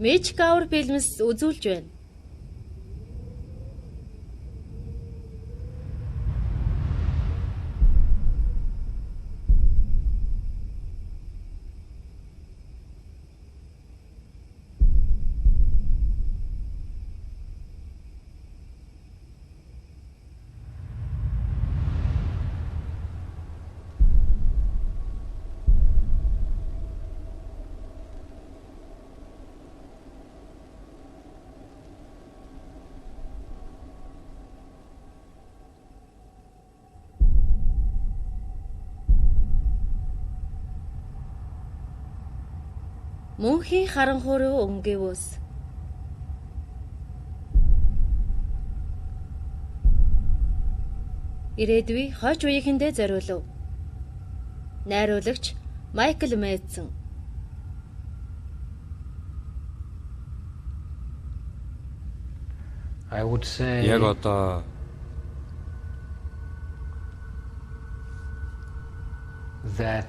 Magic Hour фильмс үзүүлж байна. Мөнхийн харанхуй руу өнгөвөөс. Ирээдүй хойч үеийнхэндээ зориулв. Найруулагч Майкл Мэдсэн. Яг одоо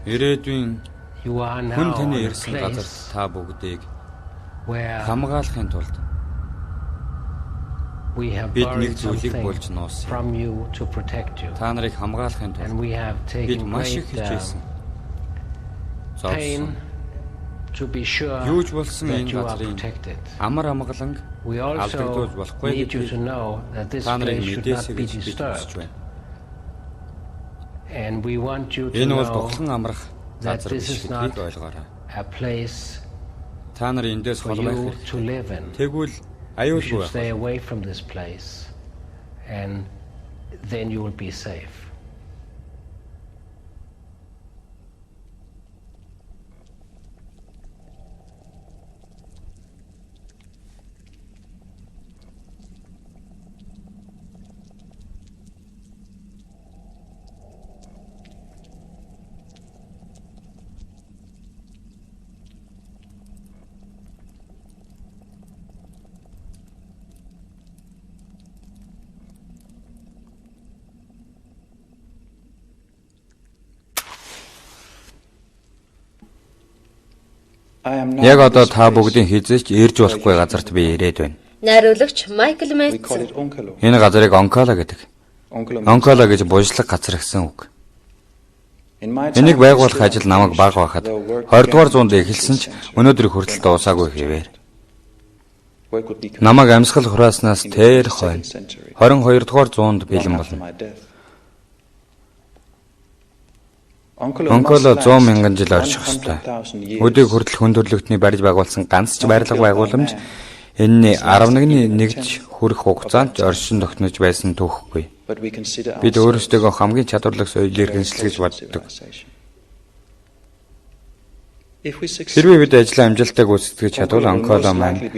ирээдүйн хүн таны ирсэн газар та бүгдийг хамгаалахын тулд бид нэг зүйлийг болж нуусан. Та нарыг хамгаалахын тулд бид маш их хичээсэн. Юуж болсон энэ газрын амар амгаланг алдагдуулж болохгүй гэдгийг та нарыг мэдээсэй гэж бид хүсэж байна. Энэ бол дуглан амрах газар биш гэдгийг ойлгоорой. Та нар эндээс холбох хэрэгтэй. Тэгвэл аюулгүй байх. And then you will be safe. Яг одоо та бүгдийн хизээч ирж болохгүй газарт би ирээд байна. Найруулагч Майкл Мэдсэн. Энэ газрыг Онкола гэдэг. Онкола гэж буужлах газар гэсэн үг. Энийг байгуулах ажил намайг бага байхад 20 дугаар зуунд эхэлсэн ч өнөөдөр хүртэл дуусаагүй хэвээр. Намайг амьсгал хурааснаас тэр хойно 22 дугаар зуунд бэлэн болно. Онкола 100 мянган жил орших ёстой. Өдийг хүртэл хүн төрөлхтний барьж байгуулсан ганц ч барилга байгууламж энэний 11-ний нэгж хүрэх хугацаанд оршин тогтнож байсан түүхгүй. Бид өөрсдөө хамгийн чадварлаг соёлыг иргэншил гэж боддог. Хэрвээ бид ажлаа амжилттай гүйцэтгэж чадвал Онкола маань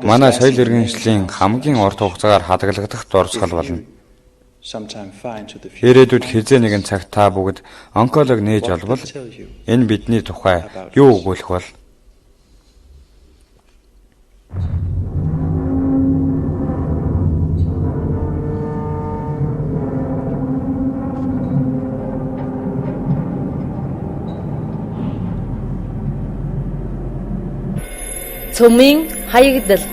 манай соёл иргэншлийн хамгийн урт хугацаагаар хадгалагдах дурсгал болно. Ирээдүйд хизээ нэгэн цагт та бүгд Онколог нээж олбол энэ бидний тухай юу өгүүлэх бол? Цөмийн хаягдал.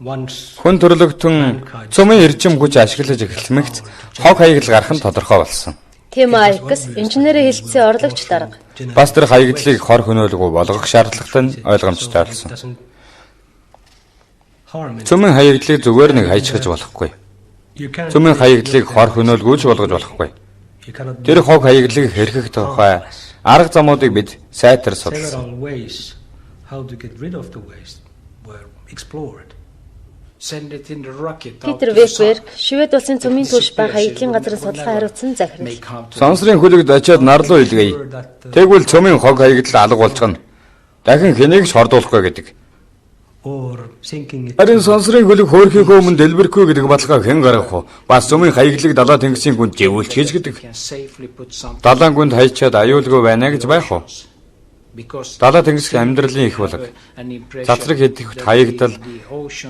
Хүн төрлөختөн цөмийн эрчим хүч ашиглаж эхлэмэгц хог хаягдал гарах нь тодорхой болсон. Тим Айкс инженерийн хэлтсийн орлогч дарга. Бас тэр хаягдлыг хор хөнөөлгүй болгох шаардлагатай нь ойлгомжтой болсон. Цөмийн хаягдлыг зүгээр нэг хайчгаж болохгүй. Цөмийн хаягдлыг хор хөнөөлгүй ч болгож болохгүй. Тэр хог хаягдлыг хэрхэх тухай Арга замуудыг бид сайтар судалсан. Several ways how to get rid of the waste were explored. Send it in the rocket. Питер Векберг Швед улсын цөмийн турш ба хаягдлын газар судалгаа хариуцсан захирал. Сонсрын хөлөгд очиод нарлуу илгээе. Тэгвэл цөмийн хог хаягдал алга болчихно. Дахин хэнийг ч хордуулахгүй гэдэг. Харин сонсрын хөлөг хөөрхийнхөө өмнө дэлбэрэхгүй гэдэг баталгаа хэн гаргах вэ? Бас цөмийн хаягдлыг далаа тэнгисийн гүнд живүүлж хийж гэдэг. Далайн гүнд хайчаад аюулгүй байна гэж байх уу? Далаа тэнгисх амьдралын их болог. Цацраг хэдийхт хаягдал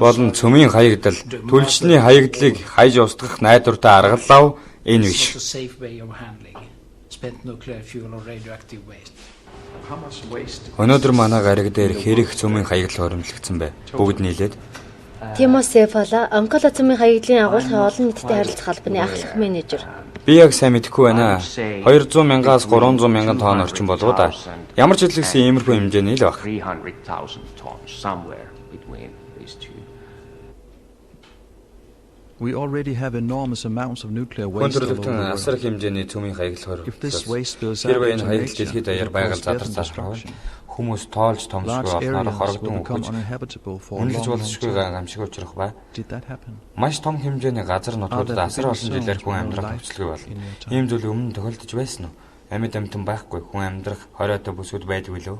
болон цөмийн хаягдал, түлшний хаягдлыг хайж устгах найдвартай аргаллаа энэ биш. Өнөөдөр манай гариг дээр хэрэг цөмийн хаягдал хоримтлагдсан бай. Бүгд нийлээд Тимосефала Анкола цөмийн хаягдлын агуулгын олон нийтэд харилцах албаны ахлах менежер. би яг сайн мэдэхгүй байна. 200 мянгаас 300 мянган тонн орчим болов да. Ямар ч хэлсэн иймэрхүү хэмжээний л баг. 300,000 tons somewhere between these two. We already have enormous amounts of nuclear waste all over the Өндөрлөгтөн асар world. хэмжээний цөмийн хаягдал If this waste spills out хэрвээ into энэ хаягдал nature, дэлхийд it даяар will байгаль cause задар death and засрах. destruction. Хүмүүс тоолж томсгүй Large болсноор areas will хорогдон become өгч uninhabitable for a үнэлж long, long болзошгүй time. гамшиг учрах бай. Did that happen? Маш том хэмжээний газар нутгуудад there асар been олон жилээр хүн zones амьдрах where нөхцөлгүй life болно. in your time? Ийм зүйл өмнө тохиолдож байсан уу? Амьд амьтан байхгүй хүн амьдрах хориотой бүсгүүд байдаг билүү?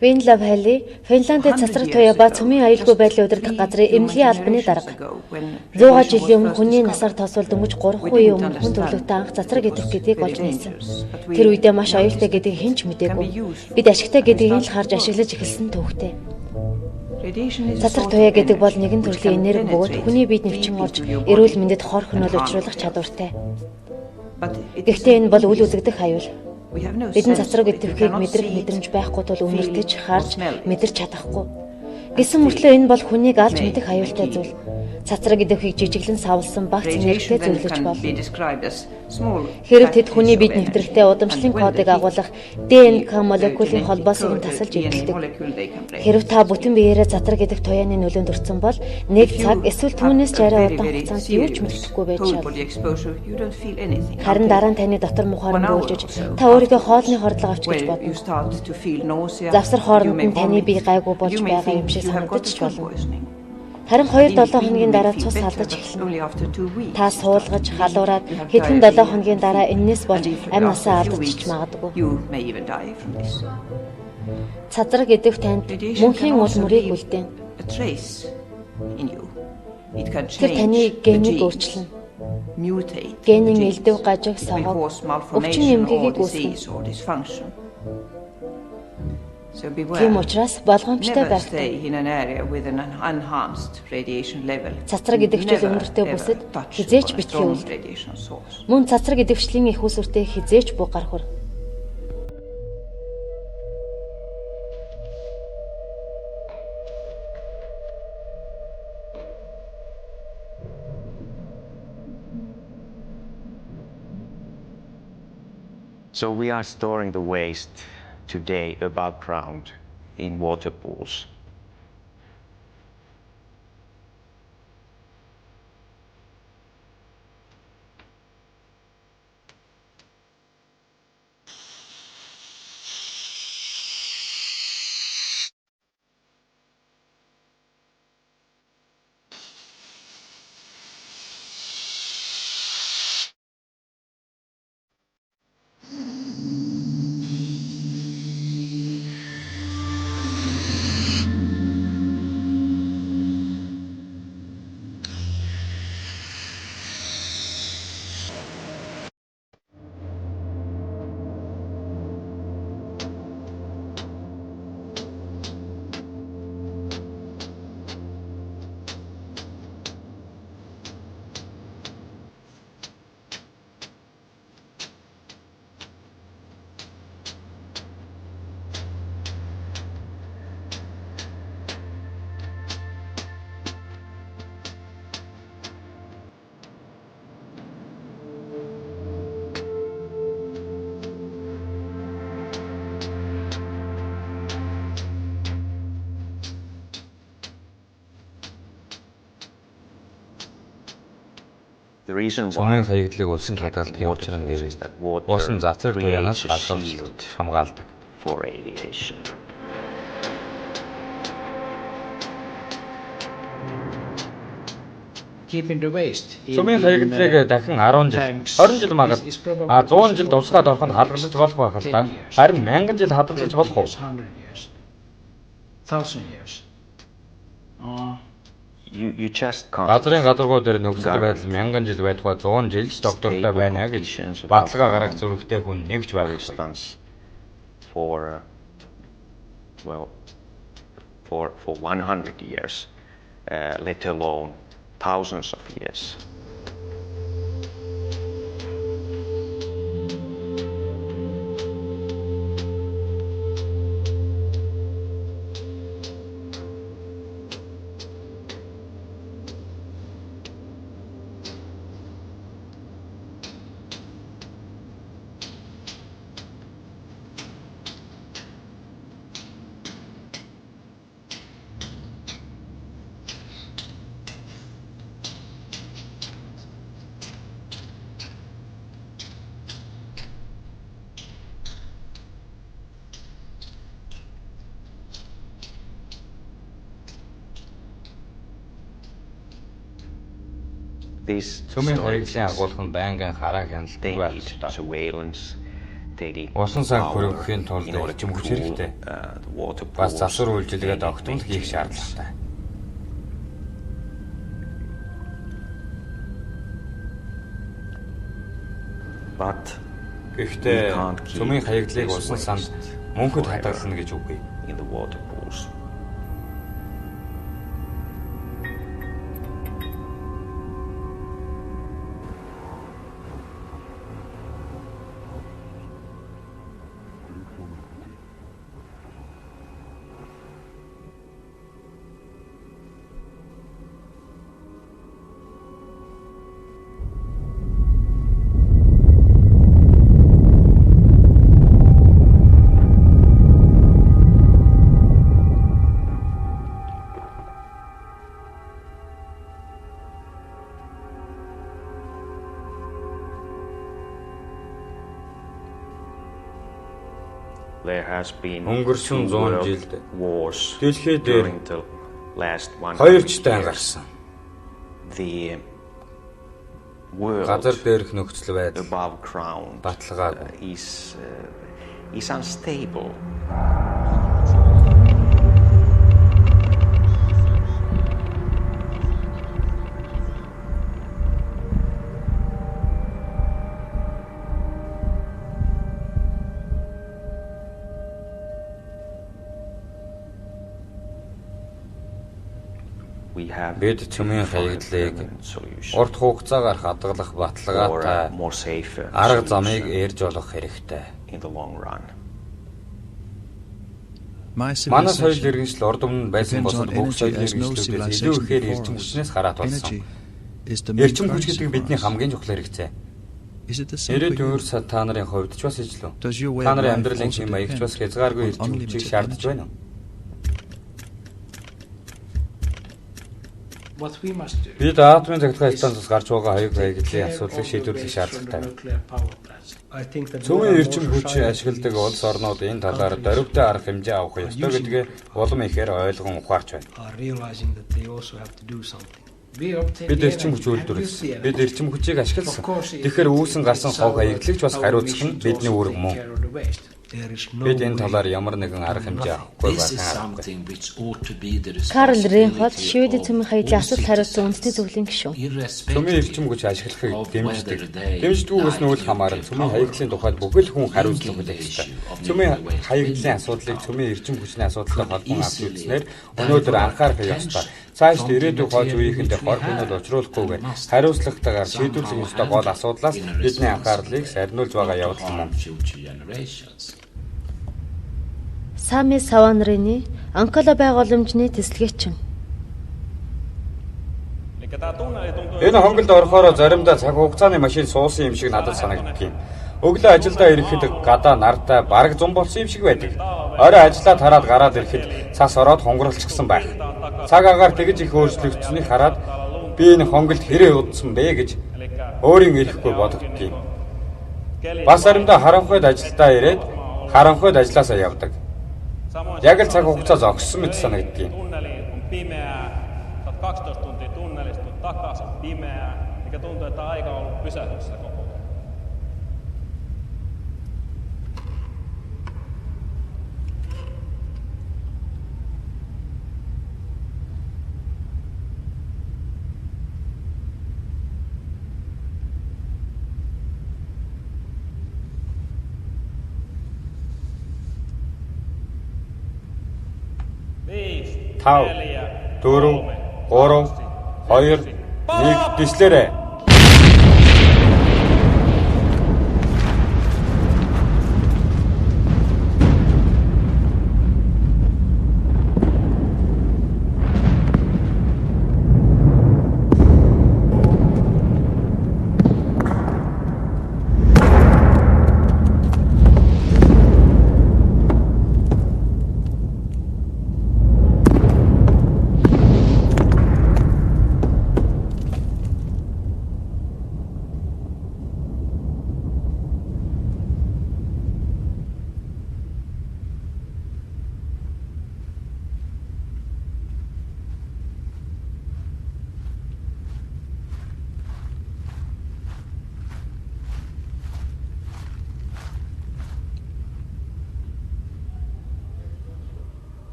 Винлав Хали Финландд цацраг туяа ба цөмийн аюулгүй байдлын удирдах газрын эмнэлгийн албаны дарга. 100 жилийн өмнө хүний насаар тосвол дөнгөж 3 үеийн өмнө хүн төрлөختөө анх цацраг идэх гэдгийг олж нээсэн. Тэр үедээ маш аюултай гэдгийг хэн ч мэдээгүй. Бид ашигтай гэдгийг л харж ашиглаж эхэлсэн төвхтэй. Цацраг туяа гэдэг бол нэгэн төрлийн энерги бөгөөд хүний биед нэвчин орж эрүүл мэндэд хор хөнөөл учруулах чадвартай. Гэхдээ энэ бол үл үзэгдэх аюул. Бидний цацраг идэвхийг мэдрэх мэдрэмж байхгүй тул үнэртэж, харж, мэдэрч чадахгүй. Гэсэн мөртлөө энэ бол хүнийг алж мэдэх аюултай зүйл. Цацраг идэвхийг жижиглэн савлсан багц энергитэй зөвлөж бол. Хэрэг тэд хүний биед нэвтрэгтэй удамшлын кодыг агуулах ДНК молекулын холбоосыг нь тасалж идэлдэг. Хэрв та бүтэн биеэрээ цацраг идэх туяаны нөлөөнд өртсөн бол нэг цаг эсвэл түүнээс ч арай удаан хугацаанд юу ч мэддэхгүй байж шал. Харин дараа нь таны дотор мухаар бөөлжөж та өөрийгөө хоолны хордлого авч гэж бодно. Завсар хооронд нь таны бие гайгүй болж байгаа юм шиг санагдаж ч болно. Харин 2-7 хоногийн дараа цус салдаж эхэлнэ. Та суулгаж, халуураад хэдхэн 7 хоногийн дараа энэс болж амь насаа алдаж ч магадгүй. Цацраг идэх танд мөнхийн ул мөрийг үлдээн. Тэр таны генийг өөрчилнө. Генийн элдв гажиг согог өвчин эмгэгийг үүснэ. Тийм учраас болгоомжтой байхтай. Цацраг идэвхжил өндөртэй бүсэд хизээч битгий үл. Мөн цацраг идэвхжлийн их усүртэй хизээч буг гарахур. So we are storing the waste today above ground in water pools. The reason Цөмийн why хаягдлыг улсын хадгалалтын учир нь is нэрвэ. that water Усан зацар туянаас creates a гадаад shield хамгаалдаг. for radiation. Keeping the waste. Цөмийн хаягдлыг дахин 10 жил, 20 жил магад 100 жил дуусгаад орох нь хадгалж болох байх л та. Харин 1000 жил хадгалж болох уу? 100 years. 1000 years. You just can't Газрын гадаргуу дээр нөхцөл байдал 1000 жил байдгаа 100 жил ч доктортой байна гэж баталгаа гаргах зүрхтэй хүн нэгж байгаа юм. substance for for 100 years, let alone thousands of years. These Цөмийн stories, хаягдлын агуулга нь байнгын хараа хяналттай they байх need ёстой. surveillance, they need Усан санг power хөрвөхийн тулд in order эрчим to хүч cool, хэрэгтэй. the water Бас pools, засвар үйлчилгээ they тогтмол need хийх maintenance. шаардлагатай. But Гэхдээ we can't keep цөмийн хаягдлыг this усан санд waste мөнхөд forever хадгална гэж үгүй. in the water pools. There has been Өнгөрсөн 100 world жилд wars дэлхий дээр during the last 100 хоёр чтай years. гарсан. The world Газар дээрх нөхцөл байдал above ground баталгаагүй. is unstable. We have Бид цөмийн хаягдлыг solution урт хугацаагаар хадгалах or баталгаатай more safer арга замыг solution эрж олох хэрэгтэй. in the long run. My Манай соёл civilization иргэншил урд өмнө байсан depends бусад on бүх energy соёл as no иргэншлүүдээс илүү civilization ихээр before эрчим us. хүчнээс хараат болсон. Energy is the main Эрчим хүч currency гэдэг for бидний us. хамгийн чухал хэрэгцээ. Is it the same for Ирээд you? өөр та нарын хувьд ч бас ижлүү. Does your way Та of нарын life амьдралын also хэм маягч бас depend хязгааргүй on эрчим хүчийг unlimited шаардж energy? байна уу? What we must do. Бид атомын захиргааны станцаас гарч байгаа хаяг хаягдлын асуудлыг шийдвэрлэх шаардлагатай. Цөмийн эрчим хүчийг ашигладаг улс орнууд энэ талаар дөрвтэй арга хэмжээ авах ёстой гэдгээ улам ихээр ойлгон ухаарч байна. Бид эрчим хүч үйлдвэрлэсэн. Бид эрчим хүчийг ашигласан. Тэгэхээр үүсэн гарсан хог хаягдлагч бас хариуцах нь бидний үүрэг мөн. Бид энэ талаар ямар нэгэн арга хэмжээ авахгүй байна. Карл Рейнхольд Шведийн цөмийн хаягдлын асуулт хариуцсан үндэсний зөвлөлийн гишүүн. Цөмийн эрчим хүч ашиглахыг дэмждэг. Дэмждэггүйгээс нь үл хамааран цөмийн хаягдлын тухайд бүхэл хүн хариуцлага хүлээх ёстой. Цөмийн хаягдлын асуудлыг цөмийн эрчим хүчний асуудалтай холбон авч үзснээр өнөөдөр анхаарах ёстой. Цаашд ирээдүйн хойч үеийнхэндээ хор хүнэл учруулахгүйгээр хариуцлагатайгаар шийдвэрлэх ёстой гол асуудлаас бидний анхаарлыг сарниулж байгаа явдал мөн. Сами Саванрины Анкола байгууламжны тэсэлгээчин. Энэ хонголд орохоор заримдаа цаг хугацааны машин суусан юм шиг надад санагддаг юм. Өглөө ажилдаа ирэхэд гадаа нартай бараг зам болсон юм шиг байдаг. Орой ажиллаа тараад гараад ирэхэд цас ороод хунгарлцсан байх. Цаг агаар тэгж их өөрчлөгдсөнийг хараад Би энэ хонголд хэрэг удсан бэ гэж өөрийн ирэхгүй бодогдтiin. Бас заримдаа харанхуйд ажилдаа ирээд харанхуйд ажилласаа явдаг. Яг л цаг хугацаа зогссон мэт санагддiin. 12 tuntia tunnelista takaisin pimeää, mikä tuntuu, että aika on ollut pysähdyssä koko ajan. Тав, дөрөв, 3, 2, 1 дэслээрэй.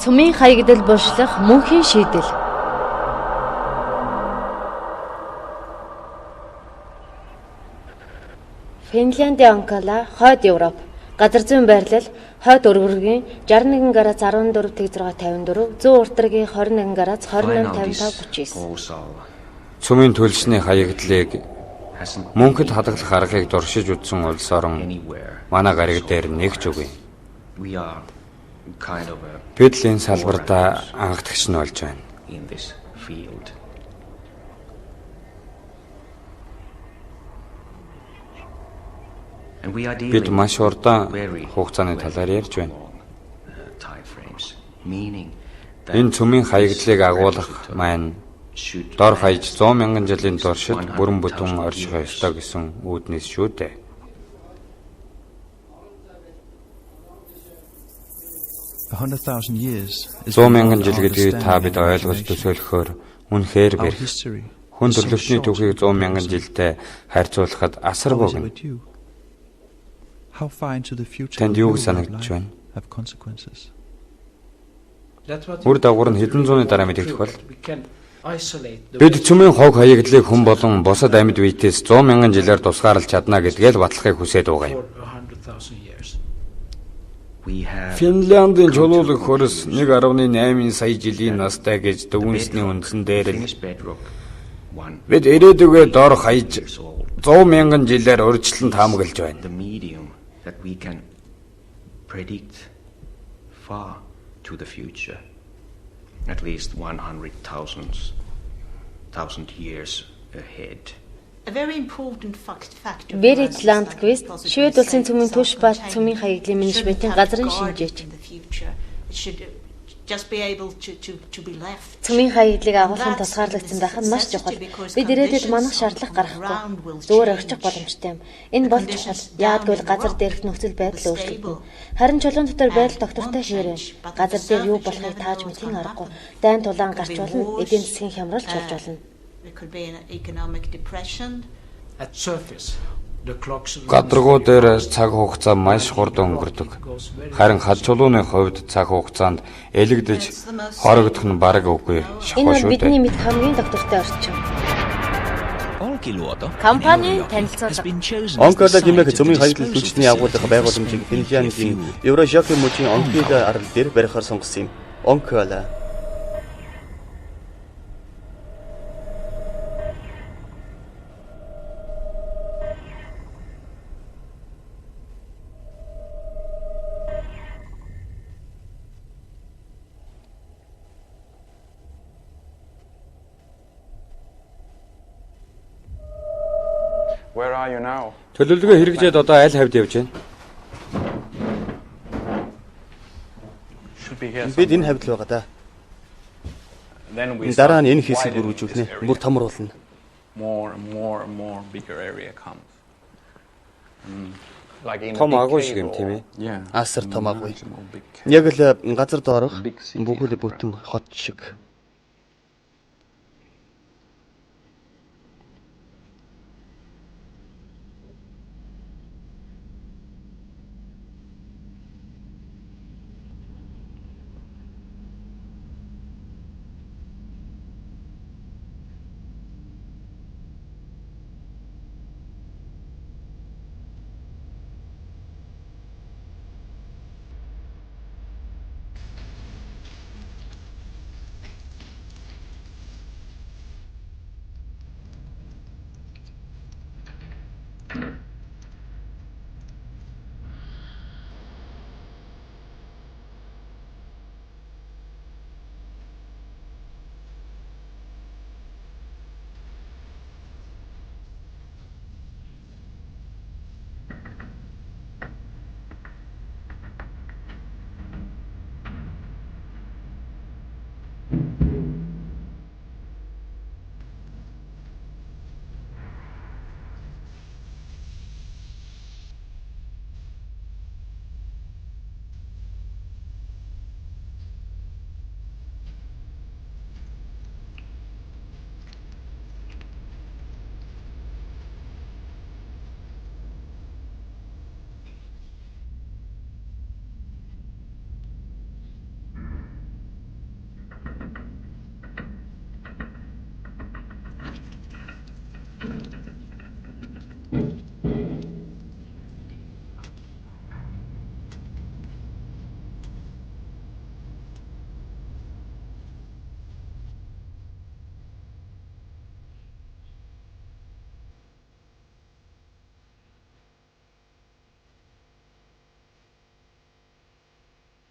Цумын хаягдал булшлах мөнхийн шийдэл. Финляндийн Онкола, хойд Европ. Газар зүйн байрлал, хойд өргөргийн 61 гараас 14-654, зүүн уртаргийн 21 гараас 28-55-39. Цумын төлсний хаягдлыг мөнхөд хадгалах аргыг дуршиж үзсэн улс орон манай гариг дээр нэгж үгүй. Бид л энэ салбартаа анхдагч нь болж байна. Бид маш урдаан хугацааны талаар ярьж байна. Энэ цөмийн хаягдлыг агуулах маань дор хаяж 100 мянган жилийн туршид бүрэн бүтэн орших ёстой гэсэн үүднээс шүү дээ. Зуун мянган жил гэдгийг та бид ойлгож төсөөлөхөөр үнэхээр бэрх. Хүн төрлөختний түүхийг 100 мянган жилдээ харьцуулахад асар богино. Танд юу санагдаж байна? Үр дагавар нь хэдэн зууны дараа мэдэгдэх бол бид цөмийн хог хаягдлыг хүн болон бусад амьд биетээс 100 мянган жилээр тусгаарлаж чадна гэдгээ л батлахыг хүсээд байгаа юм. Финляндийн чулуулаг хөрс 1.8 сая жилийн настай гэж дүгнсний үндсэн дээр л бид ирээдүгээ дор хаяж 100 мянган жилээр урьдчилан таамаглаж байна. That we can predict far to the future, at least 100,000 years ahead. Berit Landquist, Швед улсын цөмийн түвш ба цөмийн хаягдлын менежментийн газрын шинжээч. Цөмийн хаягдлыг агуулгын тусгаарлагдсан байх нь маш чухал. Бид ирээдүйд манах шаардлага гаргахгүй. Зүгээр орчих боломжтой юм. Энэ бол чухал. Яагтвэл газар дээрх нөхцөл байдал өөрчлөгдөнө. Харин чулуун дотор байдал доктортой хэвээр байна. Газар дээр юу болохыг тааж мэдхийн аргагүй. Дайн тулаан гарч болно. Эдийн засгийн хямралч болж болно. Гадаргуу дээр цаг хугацаа маш хурдан өнгөрдөг. Харин хад чулууны хувьд цаг хугацаанд элэгдэж хорогдох нь бараг үгүй шахуу шүү дээ. Энэ бидний мэд хамгийн доктортой орчин. Компани танилцуулга. Онкола хэмээх цөмийн хаягдал түвшний агуулгын байгууламжийг Финляндийн Еврошокийн мужийн онкийг арал дээр барихаар сонгосон юм. Онкола. Where are you now? Төлөвлөгөө хэрэгжээд одоо аль хавьд явж байна? Бид энэ хавьд л байгаа да. Дараа нь энэ хэсэг өргөжүүлнэ. Бүр томруулна. More and more bigger area comes. Том агуу шиг юм тийм ээ. Yeah. Асар том агуу. Яг л газар доорох бүхэл бүтэн хот шиг.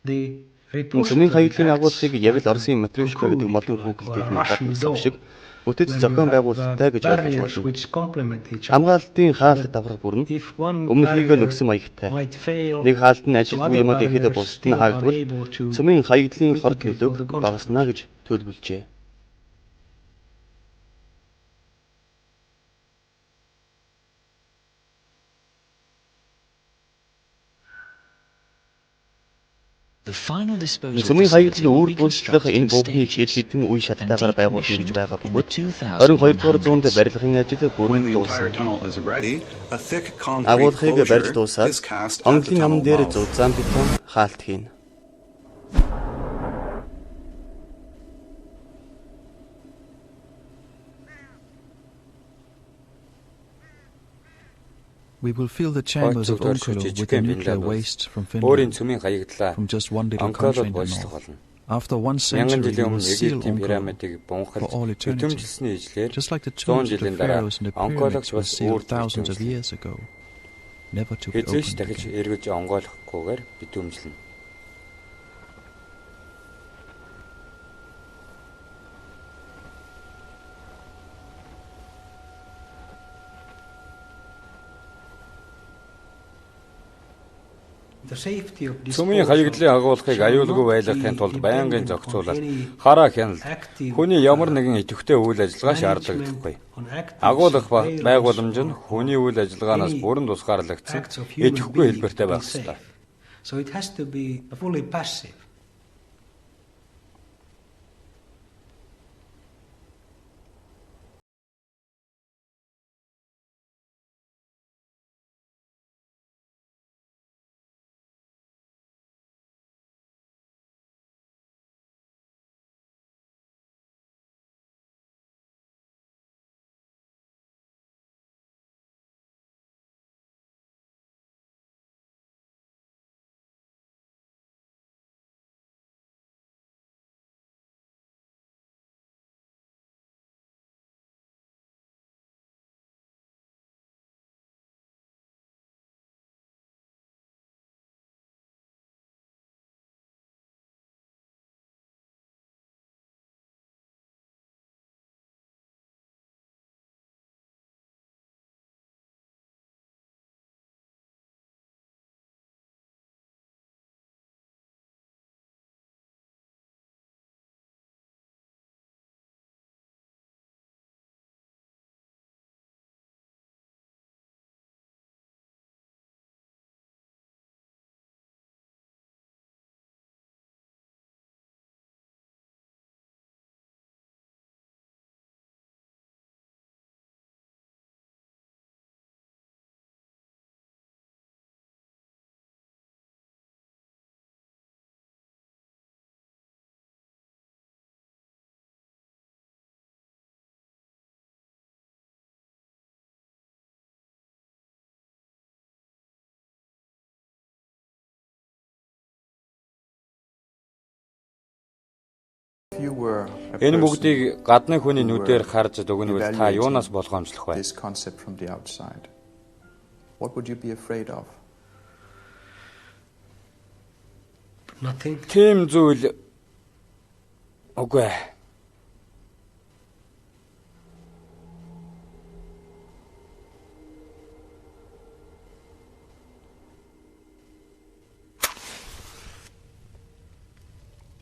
Цөмийн хаягдлын агуулгыг яг л Оросын Матрёшка гэдэг модон хүүхэлдэйн гадна шиг бүтэц зохион байгуулалттай гэж ойлгож болно. Хамгаалтын хаалт давхар бүрэн өмнөхийг нөгсөн маягтай. Нэг хаалт нь ажилтны юмд ихэд бусд нь хаагдвал цөмийн хаягдлын хор төлөв багаснаа гэж төлөвлөжээ. Цөмийн хаягдлын үүр бүлтлэх энэ бүхний хэд хэдэн үе шаттайгаар байгуулсан гэж байгаа бөгөөд 22 дугаар зуунд барилгын ажил бүрэн дууссан. Агуулгыг барьж дуусаад онглын ам дээр зузаан бетон хаалт хийн. We will fill the chambers of Onkalo with the nuclear waste from Өөрийн Finland цөмийн хаягдлаа from just one little country in the бодлох north. болно. After 1 Мянган century, жилийн we will өмнө seal Египтийн Onkalo пирамидыг for бунхалж all eternity, бүтэмжилсэний ижлээр just like the 100 tombs of the жилийн дараа pharaohs and the онкологч pyramids were бас sealed үүрд thousands of бүтэмжилнэ. years ago, never to be Хэзээ ч opened дахиж again. эргэж онгойлохгүйгээр бүтэмжилнэ. Цөмийн хаягдлын агуулгыг аюулгүй байлгахын тулд байнгын зохицуулалт, хараа хяналт, хүний ямар нэгэн идэвхтэй үйл ажиллагаа шаардлагадаггүй. Агуулгах байгууламж нь хүний үйл ажиллагаанаас бүрэн тусгаарлагдсан идэвхгүй хэлбэртэй байх ёстой. Энэ бүгдийг гадны хүний нүдээр харж дүгнвэл та юунаас болгоомжлох вэ? this concept from the outside, what would you be afraid of? Nothing. Тийм зүйл үгүй.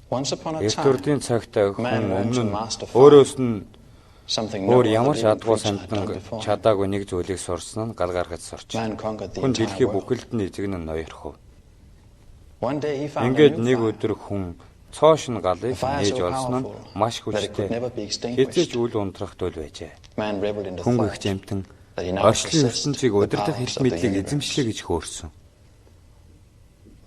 Once upon a Эрт time, үрдийн цагт хүн man learned to өмнө нь master өөрөөс нь something no өөр ямар other шаардгуу living creature had done самтан before. чадаагүй нэг зүйлийг сурсан нь гал гаргаж сурч. Man conquered the Хүн entire дэлхий world. бүхэлд нь эзэгнэн ноёрхов. One day he found a Ингээд new нэг fire. өдөр хүн цоошин галыг Fire нээж so олсон нь powerful маш that it could хүчтэй. never be extinguished. Хэзээ ч үл унтрах туйл байжээ. Man reveled in the Хүн thought их жимтэн that he now орчлын possessed ертөнцийг the удирдах powers эрх of the мэдлийг universe. эзэмшлээ гэж хөөрсөн.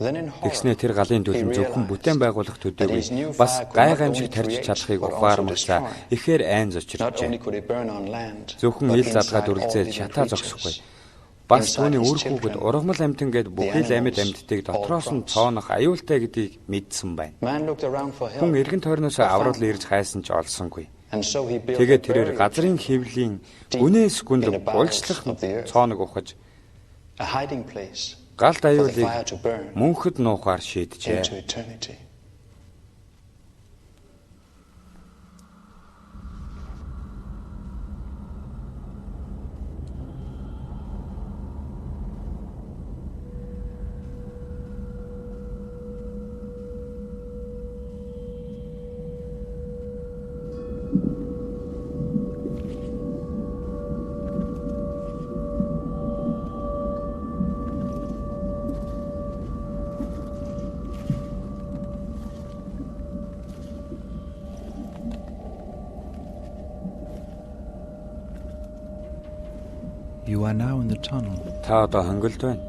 Then in horror, Тэгснэ тэр галын төлөв he зөвхөн бүтээн realized байгуулах that төдийгүй his new бас fire could гай not гамшиг only тарьж create, чадахыг but ухаармагсаа also destroy. ихээр айн Not only зочирчээ. could it burn on land, Зөвхөн but ил задгаад inside all үргэлжлээд living шатаа creatures. зогсохгүй. Бас Inside түүний his үр хүүхэд children, ургамал амьтан гээд бүхий л амьд амьдтыг дотроос нь цоонох аюултай гэдгийг мэдсэн байна. Man looked around for Хүн help, эргэн тойрноос аврал ирж хайсан ч олсонгүй. and so he built a Тэгээд тэрээр burial газрын chamber, хэвлийн deep гүнээс in the гүнд bowels булчлах of the earth. цооног ухаж a hiding place галт for the аюулыг fire to burn мөнхөд нуухаар into шийджээ. eternity. You are now in the tunnel. Та одоо хонголд байна.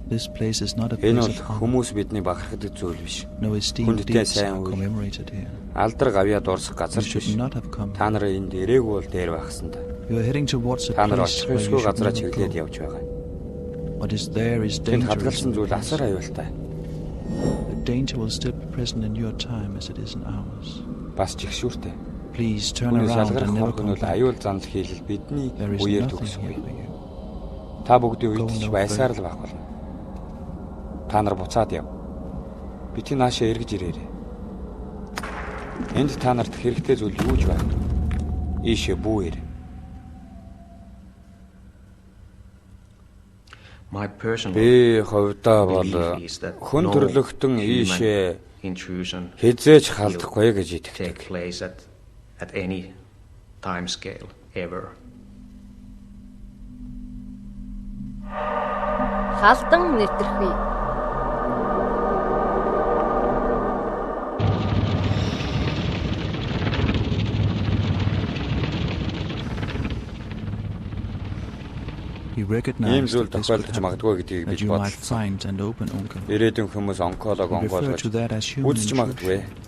This place is not a Энэ place бол of honor. хүмүүс бидний бахархдаг зүйл биш. No esteemed Хүндтэй deeds сайн are үйл, commemorated here. алдар гавья дуурсах газар You ч should биш. not have come. Та нар энд ирээгүй бол дээр багсан та. You are heading towards a Та нар place очих where you ёсгүй should газараа never чиглээд go. явж байгаа. What is there is Тэнд dangerous. хадгалсан зүйл асар аюултай. The danger will still be present in your time as it is in ours. Бас жигшүүртэй. Please turn Түүнээс around ялгарх and never хорхон come бол back. аюул занал хийлэл бидний There is үеэр nothing төгсөхгүй. here for you. Та бүгдийн Go үед ч no байсаар л further. байх болно. Та нар буцаад яв. Бити наашаа эргэж ирээрэй. Энд та нарт хэрэгтэй зүйл юу ч байхгүй. Ийшээ бүүээр. My personal Би ховдоо бол belief is that хүн no төрлөختөн human ийшээ intrusion хизээж халдахгүй гэж итгэдэг. take place at any time scale ever. Халдан нэвтэрхүй. He Ийм recognized зүйл that this would тохиолдож happen, магадгүй гэдгийг that бид you might бодлоо. find and open onkel. Ирээдүйн хүмүүс онколог We refer онгоолгож to that as human үзэж магадгүй. intrusion.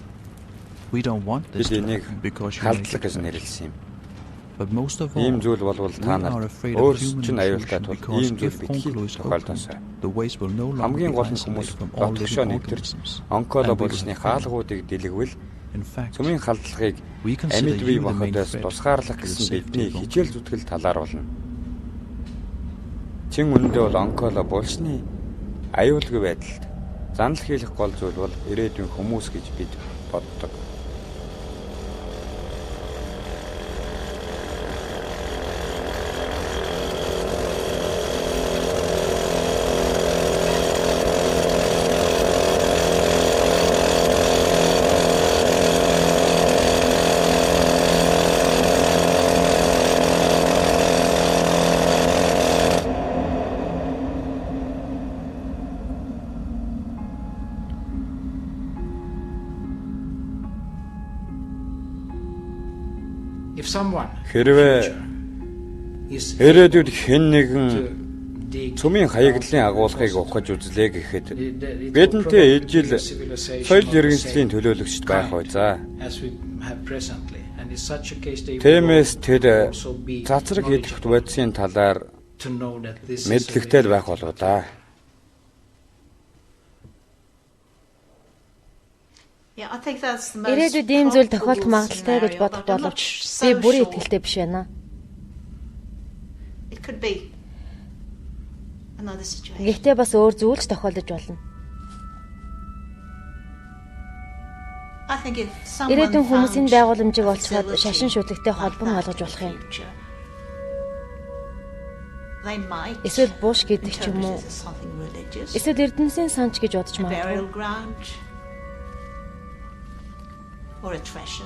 We don't want this Бид to энийг happen because you make халдлага it гэж bad. нэрлэсэн юм. But most of all, Ийм зүйл болвол we та are нарт afraid of өөрсдөд human чинь аюултай intrusion тул because ийм зүйл if битгий onkel is тохиолдосоо. opened, the waste will no longer Хамгийн be гол нь хүмүүс isolated from all дотгошоо living нэгтэрч organisms. онколог And we болсны will хаалгуудыг дэлгвэл In fact, цөмийн халдлагыг we consider амьд бие you the main махбодоос threat тусгаарлах to the гэсэн safety бидний of onkel. хичээл зүтгэл талаар болно. Чин үнэндээ бол онколог болсны аюулгүй байдалд занал хийх гол зүйл бол ирээдүйн хүмүүс гэж бид боддог. If someone Хэрвээ is ирээдүйд хэн нэгэн to dig цөмийн хаяглалын агуулгыг ухаж үзлээ гэхэд it бидэнтэй will ижил probably be a civilization соёл of the иргэншлийн same төлөөлөгчд байх бай за. as we have presently, and in such a case they will Тиймээс тэр also be цацраг хийх бодисын талаар to know that this is a мэдлэгтэй л байх болоо да. Ирээдүйд ийм зүйл тохиолдох магадaltaй гэж бодох боловч би бүрийн итгэлтэй биш байна. Гэхдээ бас өөр зүйл ч тохиолдож болно. Ирээдүйн хүмүүсийн байгууламжийг олцоход шашин шүтлэгтэй холбон ойлгож болох юм. Эсвэл буш гэдэг ч юм уу. Эсвэл эрдэнэсийн санч гэж бодож магадгүй. Or a treasure.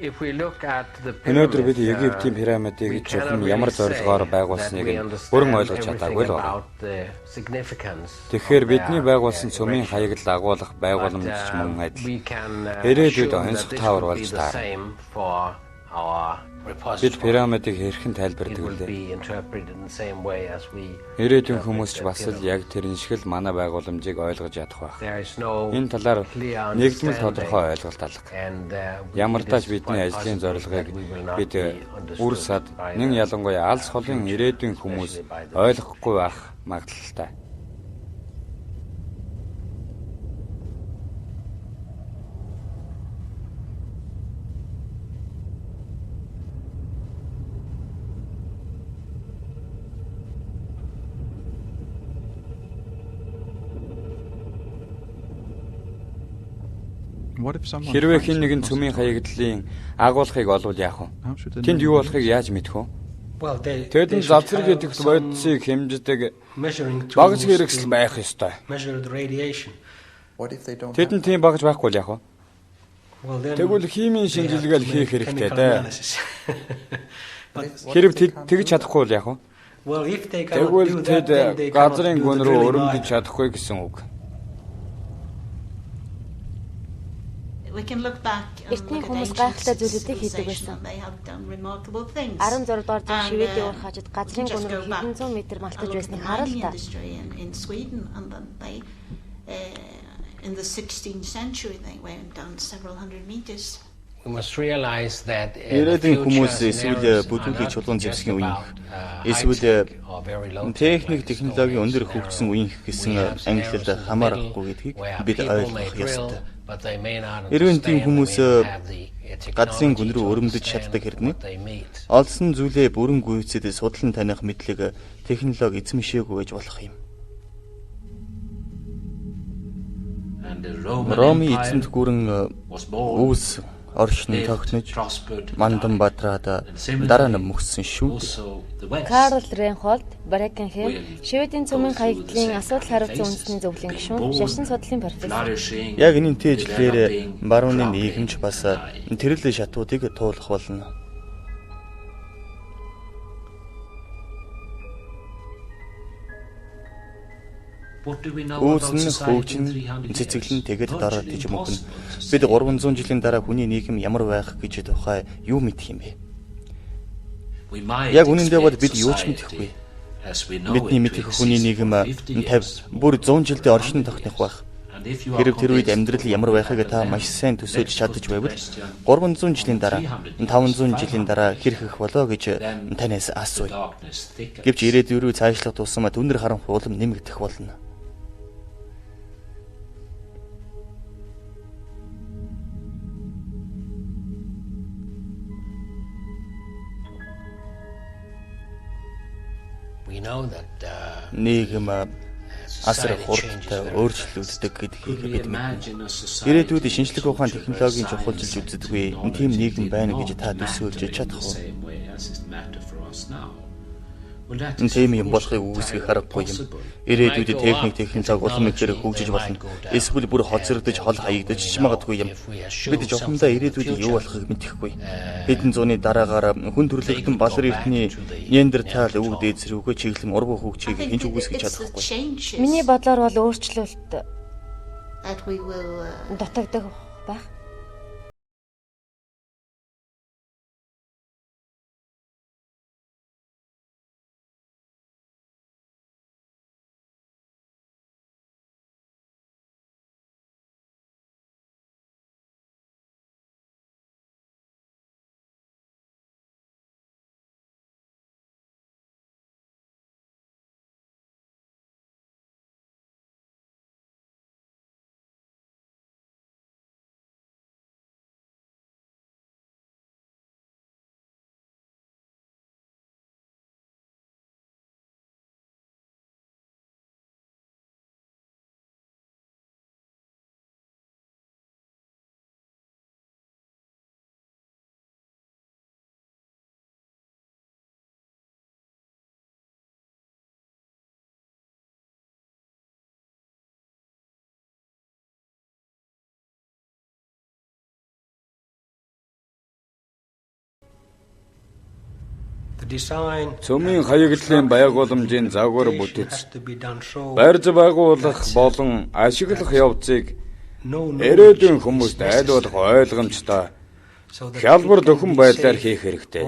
Өнөөдөр бид Египтийн пирамидыг зөвхөн ямар зорилгоор байгуулсныг бүрэн ойлгож чадаагүй л байна. Тэгэхээр бидний байгуулсан цөмийн хаяг л агуулах байгууламж ч мөн адил. Ирээдүйд онцгой таавар болж таарна. Бид пирамидыг хэрхэн тайлбардаг вэ? Ирээдүйн хүмүүс ч бас л яг тэрэн шиг л манай байгууламжийг ойлгож ядах байх. Энэ талаар нэгдмэл тодорхой ойлголт алга. Ямар ч тач бидний ажлын зорилгыг бид үр сад, нэн ялангуяа алс холын ирээдүйн хүмүүс ойлгохгүй байх магадлалтай. Хэрвээ хэн нэгэн цөмийн хаягдлын агуулгыг олвол яах вэ? Тэнд юу болохыг яаж мэдэх вэ? Тэд нь завцраг гэдэг бодисыг хэмждэг багц хэрэгсэл байх ёстой. Тэд нь тийм багц байхгүй л яах вэ? Тэгвэл химийн шинжилгээл хийх хэрэгтэй дээ. Хэрэг тэгж чадахгүй л яах вэ? Тэгвэл тэд газрын гүн рүү өрөмдөж чадахгүй гэсэн үг. Эртний хүмүүс гайхалтай зүйлүүдийг хийдэг байсан. 16 дугаар зуун Шведийн уур хажууд газрын гүн рүү хэдэн зуун метр малтаж байсныг хараа л та. In the 16th century they went down several hundred meters. Ирээдүйн хүмүүс эсвэл бүдүүлгийг чулуун зэвсгийн үеийн эсвэл техник технологийн өндөр хөгжсөн үеийн гэсэн ангилалд хамаарахгүй гэдгийг бид ойлгох ёстой. Ирвэн тийм хүмүүс газрын гүн рүү өрөмдөж чаддаг хэрнээ олсон зүйлээ бүрэн гүйцэд судлан таних мэдлэг технологи эзэмшээгүй гэж болох юм. Ромын эзэнт гүрэн үүс оршин тогтнож Мандан Батраад дараа нь мөхсөн шүү. Карл Рейнхольд Брекенхем Шведийн цөмийн хаягдлын асуудал хариуцсан үндэсний зөвлөлийн гишүүн, шашин судлалын профессор. Яг энэ тэжлэлээр барууны нийгэмч бас тэрл шатуудыг туулах болно. Үүс нь хөгжин цэцэглэн тэгээд дараа тийж мөхөн. Бид 300 жилийн дараа хүний нийгэм ямар байх гэж тухай юу мэдэх юм бэ? Яг үнэндээ бол бид юу ч мэдэхгүй. Бидний мэдэх хүний нийгэм 50 бүр 100 жилдээ оршин тогтнох байх. Хэрэг тэр үед амьдрал ямар байхыг та маш сайн төсөөлж чадж байвал 300 жилийн дараа 500 жилийн дараа хэрхэх болоо гэж танаас асууя. Гэвч ирээдүйн рүү цаашлах тусам түнэр харанхуй улам нэмэгдэх болно. Нийгэм асар хурдтай өөрчлөгддөг гэдгийг бид мэднэ. Ирээдүйд шинжлэх ухаан технологийн чухалчилж үздэггүй тийм нийгэм байна гэж та төсөөлж чадах уу? Тийм юм болохыг үүсгэх аргагүй юм. Ирээдүйд техник технологи улам ихээр хөгжиж болно. Эсвэл бүр хоцрогдож хол хаягдаж ч магадгүй юм. Бид жохомдоо ирээдүйд юу болохыг мэдэхгүй. Хэдэн зууны дараагаар хүн төрлөختөн балар эртний Неандертал өвөг дээд зэрүүгээ чиглэн ургуу хөгжийг хинж үүсгэж чадахгүй. Миний бодлоор бол өөрчлөлт дутагдах байх. Цөмийн хаягдлын байгууламжийн загвар бүтэц, барьж байгуулах болон ашиглах явцыг ирээдүйн хүмүүст аль болох ойлгомжтой хялбар дөхөн байдлаар хийх хэрэгтэй.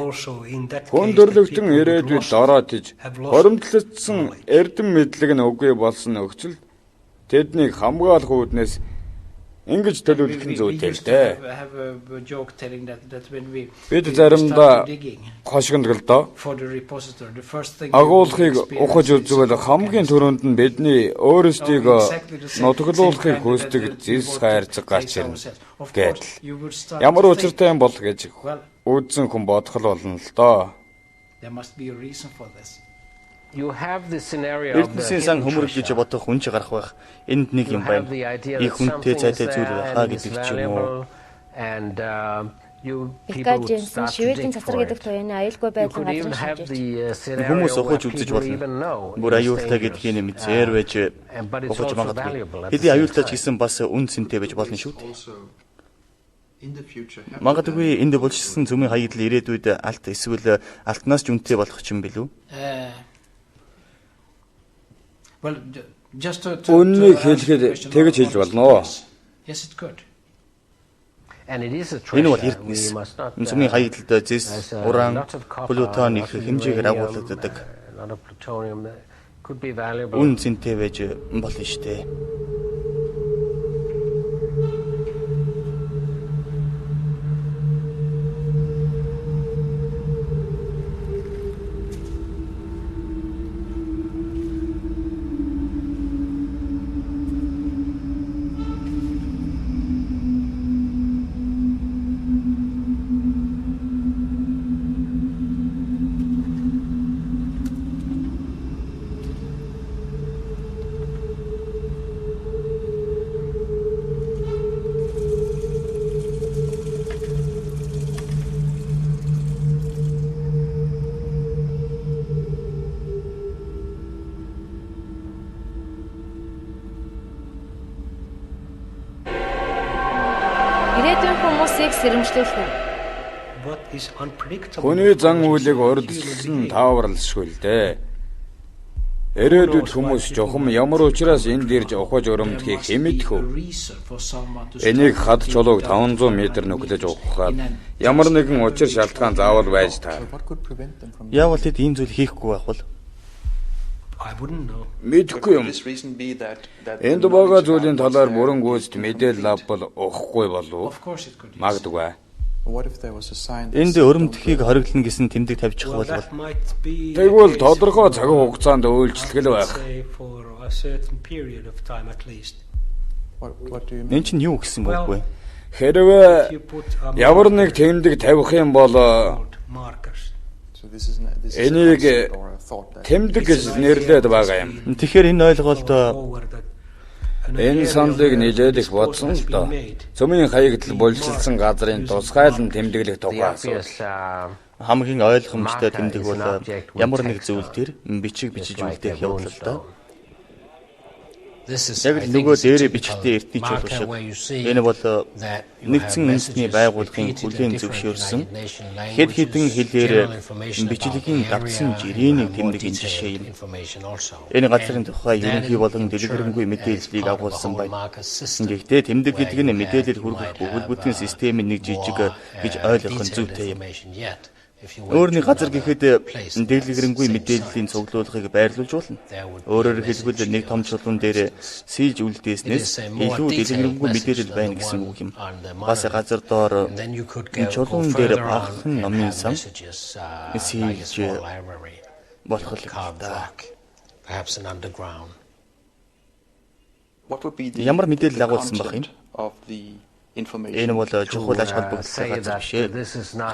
Хүндрэлтэн ирээдүйд дороотж, хоримтлагдсан эрдэм мэдлэг нь үгүй болсон нөхцөл тэднийг хамгаалах үүднээс ингэж төлөвлөх нь зүйтэй л дээ. Бид заримдаа хошигдголдоо агуулгыг ухаж үзвэл хамгийн түрүүнд нь бидний өөрсдийгөө нутаглуулахыг хүсдэг зис хайрцаг гарч ирнэ гэдэл. Ямар учиртай юм бол гэж үүдсэн хүн бодох л болно л доо. Эрдэнэсийн сан хөмөрг гэж бодох хүн ч гарах байх. Энд нэг юм байна. Их хүнтэй цайтай зүйл байхаа гэдэг ч юм уу. Мика Джеймсон шивэдийн цацар гэдэг туяаны аюулгүй байдлын газрын шинжээч. Хүмүүс ухаж үзэж болно. Бүр аюултай гэдгийг мэдсээр байж ухаж магадгүй. Хэдий аюултай ч гэсэн бас үн цэнтэй байж болно шүү дээ. Магадгүй энд болчихсон цөмийн хаягдл ирээдүйд алт эсвэл алтнаас ч үнэтэй болох юм билүү? Үннийг хэлэхэд тэгж хэлж болно. Энэ бол эрдэнэс. Цөмийн хаягдлд зэс, уран, плутон их хэмжээгээр агуулдаг. Үн цэнтэй байж болно шүү дээ. Ирээдүйн хүмүүсийг сэрэмжлүүлэх үү? Хүний зан үйлийг урьдчилсан тааварлшгүй л дээ. Ирээдүйд хүмүүс жухам ямар учраас энд ирж ухаж өрөмдөхийг хэмэдэх үү? Энийг хад чулууг 500 м нүглэж ухахад ямар нэгэн учир шалтгаан заавал байж таа. Яавал тэд ийм зүйл хийхгүй байх бол? Мэдхгүй юм. Энд байгаа зүйлийн талаар бүрэн гүйцэд мэдээлэл авбал уухгүй болов. Магадгүй. Энд өрөмдөхийг хориглоно гэсэн тэмдэг тавьчих бол тэгвэл тодорхой цаг хугацаанд үйлчлэл байх. Энэ чинь юу гэсэн бөггүй? Хэрвээ ямар нэг тэмдэг тавих юм бол энийг тэмдэг гэж нэрлээд байгаа юм. Тэгэхээр энэ ойлголт энэ сандыг нэлээд их бодсон л доо. Цөмийн хаягдл булчилсан газрын тусгайлан тэмдэглэх тухай хамгийн ойлгомжтой тэмдэг бол ямар нэг зүйл төр бичиг бичиж үлдээх явдал л доо. Яг л нөгөө дээрээ бичгтээ эртний чулуу шиг. Энэ бол нэгдсэн үндэсний байгууллагын хүлээн зөвшөөрсөн хэд хэдэн хэлээр бичлэгийн давтсан жирийн тэмдгийн жишээ юм. Энэ газрын тухай ерөнхий болон дэлгэрэнгүй мэдээллийг агуулсан байна. Гэхдээ тэмдэг гэдэг нь мэдээлэл хүргэх хөл бүтэн системийн нэг жижиг гэж ойлгох нь зүйтэй юм. Өөрний газар гэхэд дэлгэрэнгүй мэдээллийн цуглуулгыг байрлуулж болно. Өөрөөр хэлбэл нэг том чулуун дээр сийж үлдээснээс илүү дэлгэрэнгүй мэдээлэл байна гэсэн үг юм. Бас газар доор чулуун дээр бахан номын сан сийж болох л да. Ямар мэдээлэл агуулсан байх юм? Энэ бол чухал ач холбогдолтой газар биш ээ.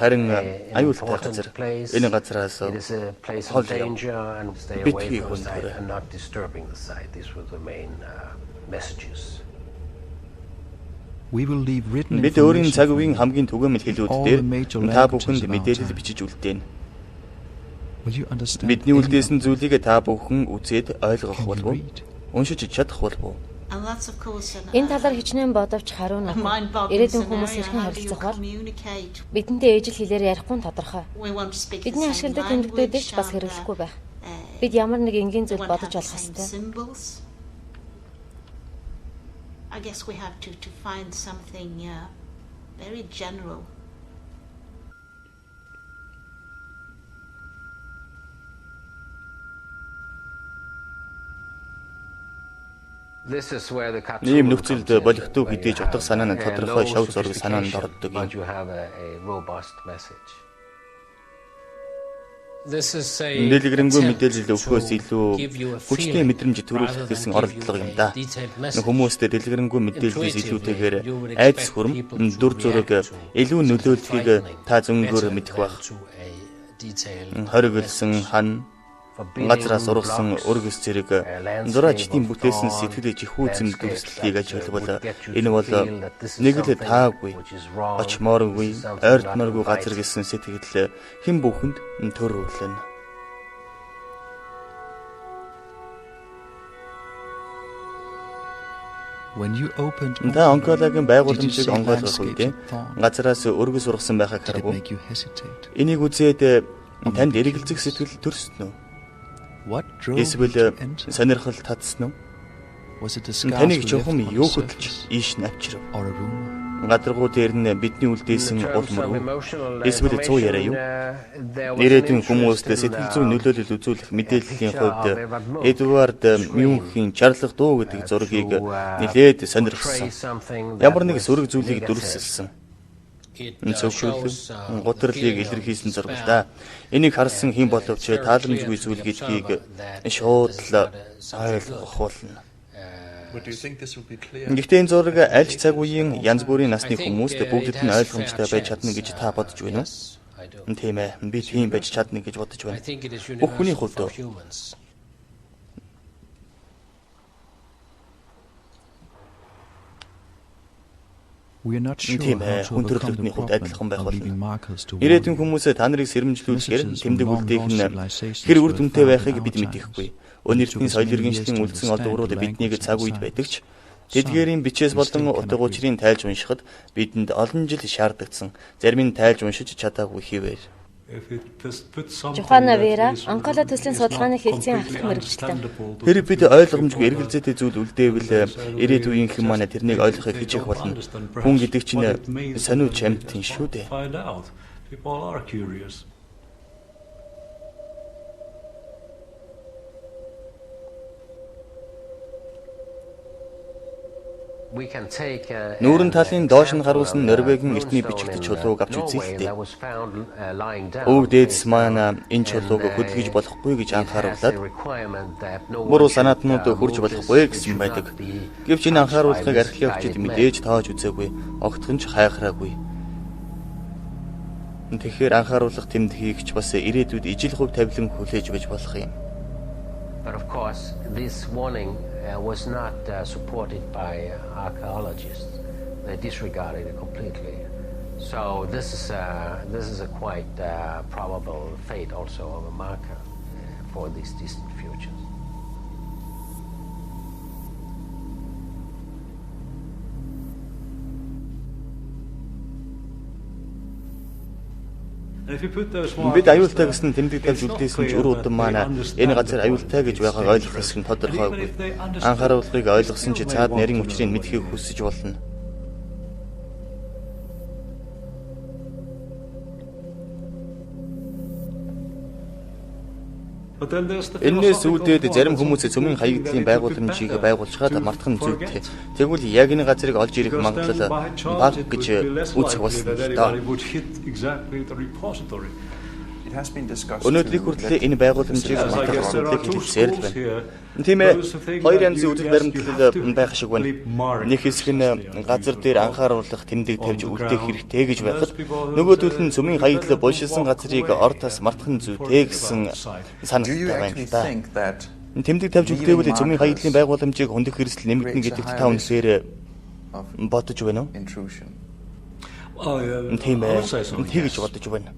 Харин аюултай газар. Энэ газараас хол битгий хүндрэ. Бид өөрийн цаг үеийн хамгийн түгээмэл хэлүүд дээр та бүхэнд мэдээлэл бичиж үлдээнэ. Бидний үлдээсэн зүйлийг та бүхэн үзээд ойлгох болов уу? Уншиж чадах болов уу? Энэ талаар хичнээн бодовч хариу нь ирээдүйн хүмүүс хэрхэн харилцах бол бидэнтэй ижил хэлээр ярихгүй нь тодорхой. Бидний ашигладаг тэмдэгтүүдийг ч бас хэрэглэхгүй байх. Бид ямар нэг энгийн зүйл бодож олох ёстой. I guess we have to find something very general. Ийм нөхцөлд болигтуу хэдий ч утга санаа нь тодорхой шав зураг санаанд ордог юм. Дэлгэрэнгүй мэдээлэл өгөхөөс илүү хүчтэй мэдрэмж төрүүлэх гэсэн оролдлого юм да. Хүмүүст дэлгэрэнгүй мэдээлэлээс илүүтэйгээр айдас хүрм, дүр зураг илүү нөлөөлөхийг та зөнгөөр мэдэх байх. Хоригдсан хан газраас ургасан ургас зэрэг зураачдын бүтээсэн сэтгэл жихүү зэм дүрслэлийг ажиглавал энэ бол нэг л таагүй очмооргүй ойртмооргүй газар гэсэн сэтгэл хэн бүхэнд төрүүлнэ. Та онкологийн байгууламжийг онгойлгох үед газараас ургас ургасан байхыг харав. Энийг үзээд танд эргэлзэх сэтгэл төрсөн үү? Эсвэл сонирхол татсан уу? Таныг чухам юу хөдлөж ийш нь авчирв? Гадаргуу дээр нь бидний үлдээсэн улмар уу? Эсвэл цуу яриа юу? Ирээдүйн хүмүүст сэтгэл зүйн нөлөөлөл үзүүлэх мэдээллийн хувьд Эдвард Мюнхен Чарлах дуу гэдэг зургийг нэлээд сонирхсан. Ямар нэг сөрөг зүйлийг дүрсэлсэн. Зөвшөөрлөг гутралыг илэрхийлсэн зураг л да. Энийг харсан хэн боловч тааламжгүй зүйл гэдгийг шууд л ойлгох болно. Гэхдээ энэ зураг аль ч цаг үеийн янз бүрийн насны хүмүүст бүгдэд нь ойлгомжтой байж чадна гэж та бодож байна уу? Тийм ээ, би тийм байж чадна гэж бодож байна. Бүх хүний хувьд тийм ээ, хүн төрөлхтний хувьд адилхан байх болно. Ирээдүйн хүмүүсээ та нарыг сэрэмжлүүлэхээр тэмдэг үлдээх нь хэр үр дүнтэй байхыг бид мэдэхгүй. Өнөр эртний соёл иргэншлийн үлдсэн олдврууд биднийг цаг үед байдагч тэдгээрийн бичээс болон утга учирыг тайлж уншихад бидэнд олон жил шаардагдсан. Зарим нь тайлж уншиж чадаагүй хэвээр. Жохана Вера онкологи төслийн судалгааны хэлцийн ахлах мэргэжилтэн. Хэрэг бид ойлгомжгүй эргэлзээтэй зүйл үлдээвэл ирээдүйн хэн манай тэрнийг ойлгохыг хичээх болно. Хүн гэдэг чинь сониуч амьтан шүү дээ. Нүүрэн талын доош нь харуулсан Норвегийн эртний бичигдэж чулууг авч үзье. Өвөг дээдс маань энэ чулууг хөдөлгөж болохгүй гэж анхааруулад буруу санаатнууд хүрж болохгүй гэсэн байдаг. Гэвч энэ анхааруулгыг археологчид мэдээж тоож үзээгүй, огтхон ч хайхраагүй. Тэгэхээр анхааруулга тэмдгийг ч бас ирээдүйд ижил хувь тавилан хүлээж байж болох юм. But of course, this warning was not supported by archaeologists. They disregarded it completely. So this is a quite probable fate also of a marker for these distant futures. Бид аюултай гэсэн тэмдэг тавьж үлдээсэн ч өр удам маань энэ газар аюултай гэж байгааг ойлгох гэсэн тодорхойгүй. Анхааруулгыг ойлгосон ч цаад нарийн учрыг мэдхийг хүсэж болно. Энээс үүдээд зарим хүмүүс цөмийн хаягдлын байгууламжийг байгуулж хаад мартах нь зүйтэй. Тэгвэл яг энэ газрыг олж ирэх магадлал бага гэж үзэх болсон л доо. Өнөөдрийн хүртэл энэ байгууламжийг мартах асуудлыг хэлсээр л байна. Тийм ээ, хоёр янзын үйл баримтлал байх шиг байна. Нэг хэсэг нь газар дээр анхааруулах тэмдэг тавьж үлдээх хэрэгтэй гэж байхад нөгөөдөл нь цөмийн хаягдлаа булшилсан газрыг ортоос мартах нь зүйтэй гэсэн саналтай байна л да. Тэмдэг тавьж үлдээвэл цөмийн хаягдлын байгууламжийг хөндөх хэрэгсэл нэмэгдэнэ гэдэгт та үнэхээр бодож байна уу? Тийм ээ, тэгж бодож байна.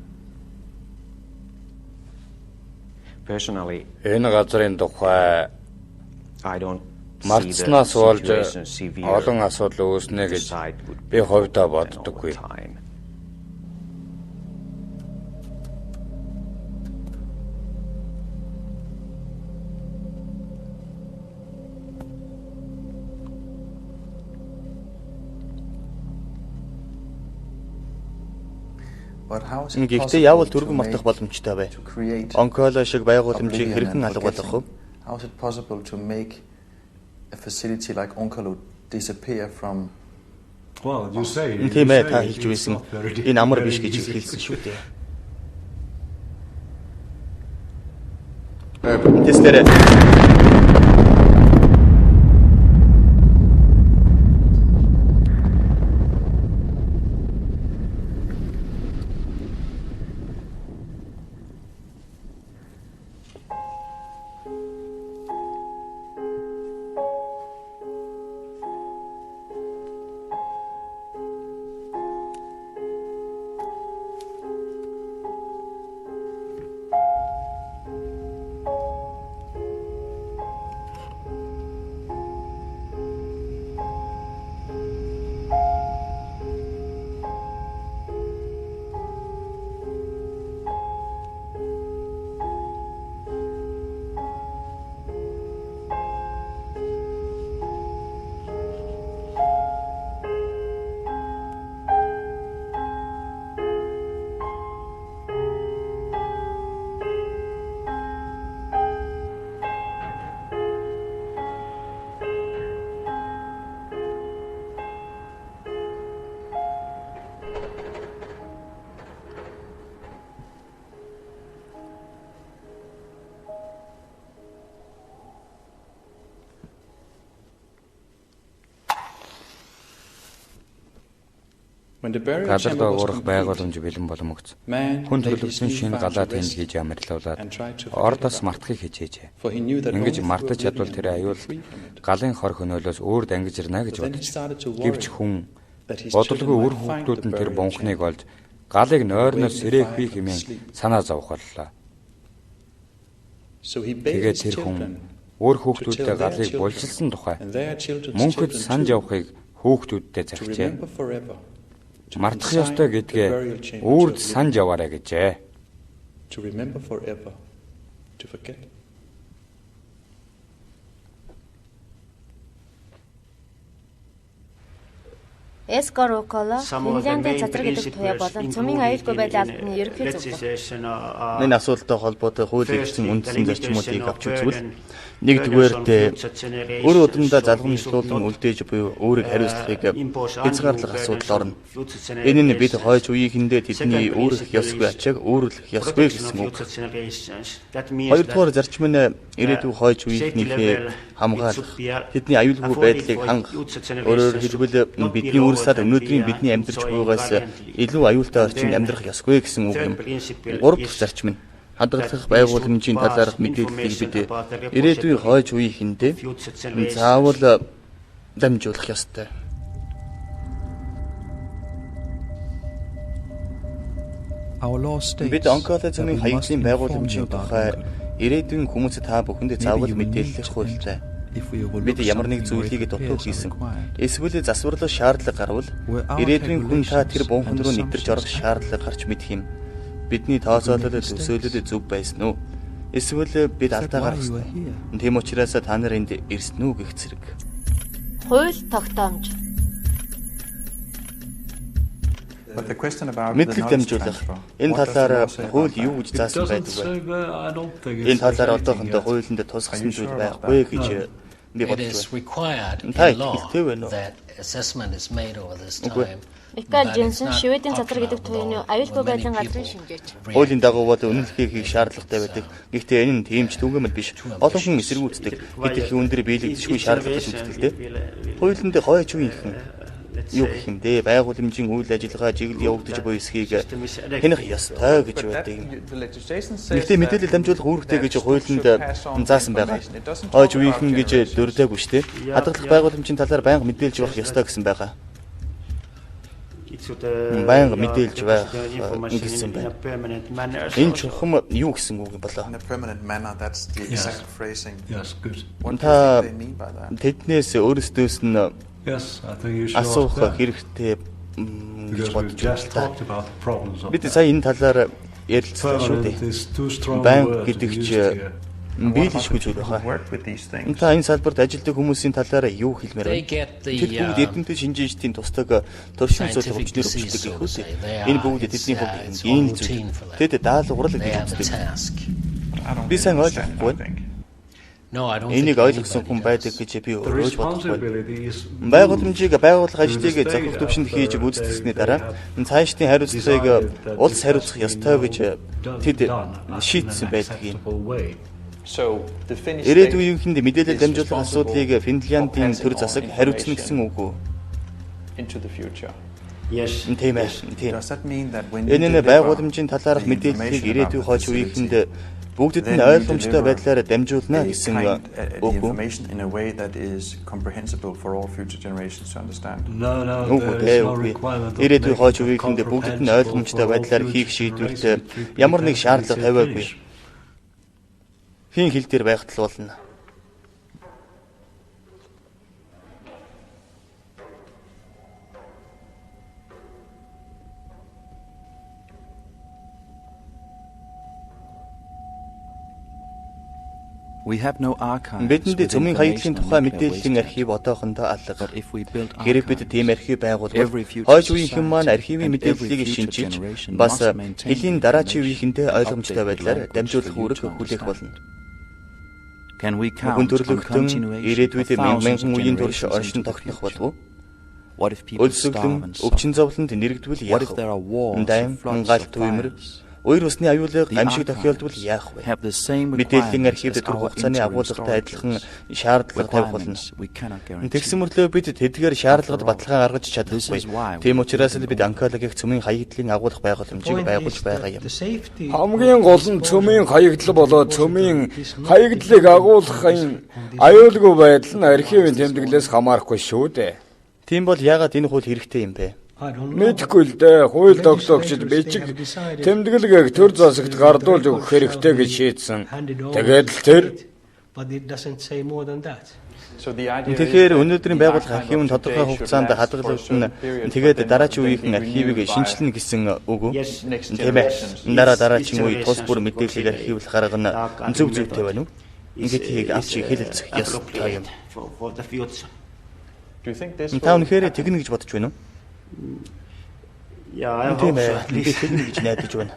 Personally, энэ газрын тухай Мартснаас болж олон асуудал үүснэ гэж би хувьдаа боддоггүй. Гэхдээ яавал түргэн мартах боломжтой бай. Онколо шиг байгууламжийг хэрхэн алга болгох вэ? How is it possible to make a facility like Onkalo disappear from? Well, you say. Тийм ээ, та хэлж байсан. Энэ амар биш гэж хэлсэн шүү дээ. Тэстэрэ. Газар доогоорох байгууламж бэлэн боломогц. Хүн төрлөختсөн шинэ галаа тэнцгийж амарлуулад ордоос мартахыг хичээжээ. Ингэж мартаж чадвал тэр аюул галын хор хөнөөлөөс өөр дангиж ирнэ гэж бодож. Гэвч хүн бодлого үр хүүхдүүд нь тэр бунхныг олж галыг нойрноос сэрээхгүй хэмээн санаа зовх боллоо. Тэгээд тэр хүн өөр хүүхдүүдтэй галыг булчилсан тухай мөнхөд санаж явахыг хүүхдүүдтэй зарчээ. Мартах ёстой гэдгээ үрд санаж яваарай гэжээ. To remember forever, to forget. Эскор Около Финляндийн цацраг гэдэг туяа болон цөмийн аюулгүй байдлын албаны ерөнхий зөвлөл. Энэ асуудалтай холбоотой хууль эрхлэн үндсэн зарчмуудыг авч үзвэл нэгдүгээрт өөр удамдаа залгамжлуулан үлдээж буюу өөрийг хариуцлагыг хязгаарлах асуудал орно. Энэ нь бид хойч үеийнхэндээ тэдний өөрөх ёсгүй ачааг өөрлөх ёсгүй гэсэн үг. Хоёрдугаар зарчим нь ирээдүйн хойч үеийнхнийхээ хамгаалах, тэдний аюулгүй байдлыг хангах. Өөрөөр хэлбэл бидний үрсээр өнөөдрийн бидний амьдарч буйгаас илүү аюултай орчинд амьдрах ёсгүй гэсэн үг юм. Гурав дахь зарчим нь хадгалах байгууламжийн талаарх мэдээллийг бид ирээдүйн хойч үеийнхэндээ заавал дамжуулах ёстой. Бид онкологийн хаягдлын байгууламжийн тухай ирээдүйн хүмүүсд та бүхэнд заавал мэдээлэх хуультай. Бид ямар нэг зүйлийг дутуух хийсэн. Эсвэл засварлах шаардлага гарвал ирээдүйн хүн та тэр бунхан руу нэвтэрч орох шаардлага гарч мэдэх юм. Бидний тооцоолол төсөөлөл зөв байсан уу? Эсвэл бид алдаа гарах ёстой. Тийм учраас та нар энд ирсэн үү гэх зэрэг. Хууль тогтоомж. Мэдлэг дамжуулах. Энэ талаар хууль юу гэж заасан байдаг вэ? Энэ талаар одоохондоо хуулинд тусгасан зүйл байхгүй гэж би бодож байна. Микаэл Женсен Шведийн цацраг гэдэг туяаны аюулгүй байдлын газрын шинжээч. Хуулийн дагуу бол үнэлгээ хийх шаардлагатай байдаг. Гэхдээ энэ нь тийм ч түгээмэл биш. Олон хүн эсэргүүцдэг. Бид их өндөр биелэгдэшгүй шаардлагатай үздэг. Хуулинд хойч үеийнхэн юу гэх юм бэ? Байгууламжийн үйл ажиллагаа чиглэл явагдаж буй эсхийг хянах ёстой гэж байдаг юм. Гэхдээ мэдээлэл дамжуулах үүрэгтэй гэж хуулинд заасан байгаа. Хойч үеийнхэн гэж дурдаагүй шүү дээ. Хадгалах байгууламжийн талаар байнга мэдээлж явах ёстой гэсэн байгаа. байнга мэдээлж байх гэсэн байна. Энэ чухам юу гэсэн үг юм болоо? In a permanent manner, that's the exact phrasing. Yes, good. What Та do they mean by that? тэднээс өөрсдөөс нь Yes, I think you should асуух ask that. хэрэгтэй гэж Because we've бодож just байна. talked about the problems of Бид that. сая энэ талаар ярилцсан шүү Permanent дээ. is too strong a Банк word to гэдэг be used чинь here. биелэшгүй зүйл байна. Work with these things. Та энэ салбарт ажилладаг хүмүүсийн талаараа юу хэлмээр They байна? get the, Тэд бүгд эрдэмтэд шинжээчдийн тусдаг туршин зүйл хөгжлөөр өгчдөг гэх үү? Энэ бүгд тэдний хувьд ийм зүйл. Тэд даалгаврал гэж үздэг. Би сайн ойлгохгүй байна. Энийг ойлгосон хүн байдаг гэж би The өөрөө бодохгүй. responsibility is Байгууламжийг байгуулах ажлыг зөвхөн төвшөнд хийж гүйцэтгсэний дараа цаашдын хариуцлагыг улс хариуцах ёстой гэж тэд шийдсэн байдаг юм. So the Finnish Ирээдүйн үеийнхэнд мэдээлэл дамжуулах асуудлыг Финляндийн төр засаг хариуцна гэсэн үг үү? into the future. Тийм ээ. Тийм. Does that mean that when you Энэ deliver байгууламжийн талаарх the мэдээллийг information ирээдүйн about хойч үеийнхэнд facility, бүгдэд нь then you ойлгомжтой deliver байдлаар дамжуулна the гэсэн the үг үү? information in a way that is comprehensible for all future generations to understand? no, Үгүй there is no ээ. requirement of Ирээдүйн хойч making it үеийнхэнд бүгдэд нь comprehensible ойлгомжтой for all байдлаар future хийх шийдвэрт generations. ямар нэг шаардлага It's тавиагүй. Finnish. Хин хил дээр байхад л болно. Бидэнд цөмийн хаягдлын тухай мэдээллийн архив одоохондоо алга. Хэрэг бид тийм архив байгуулвал хойш үеийнхэн маань архивын мэдээллийг шинжилж бас хэлийн дараачийн үеийнхэндээ ойлгомжтой байдлаар дамжуулах үүрэг хүлээх болно. Хүн төрлөختөн ирээдүйд мянган үеийн турш оршин тогтнох болов уу? Өлсөглөн, өвчин зовлонд нэрэгдвэл яах вэ? Дайм, галт түймэр, Өөр усны аюулыг гамшиг тохиолдвол яах вэ? Мэдээллийн архивд төрөх хугацааны агуулгатай адилхан шаардлага тавих болно. Тэгсэн мөрлөө бид тэдгээр шаардлагад баталгаа гаргаж чадахгүй. Тийм учраас л бид онкологийн цөмийн хаягдлын агуулгах байгууламжийг байгуулж байгаа юм. Хамгийн гол нь цөмийн хаягдал болоод цөмийн хаягдлыг агуулгахын аюулгүй байдал нь архивын тэмдэглэлээс хамаарахгүй шүү дээ. Тийм бол яагаад энэ хууль хэрэгтэй юм бэ? Мэдгүй л дээ. Хууль тогтоогчид бичиг тэмдэглэгийг төр засагт гардуулж өгөх хэрэгтэй гэж шийдсэн. Тэгээд л тэр Тэгэхээр өнөөдрийн байгууллага архивын тодорхой хугацаанд хадгалагдана. Тэгээд дараачийн үеийн архивыг шинжилнэ гэсэн үг үү? Тийм ээ. Дараачийн үе тус бүр мэдээллийг архивлах арга нь зөв зүйтэй байна уу? Ингээд авч хэлэлцэх ёстой юм. Та үнэхээр тэгнэ гэж бодож байна уу? Тийм ээ. Би тэгнэ гэж найдаж байна.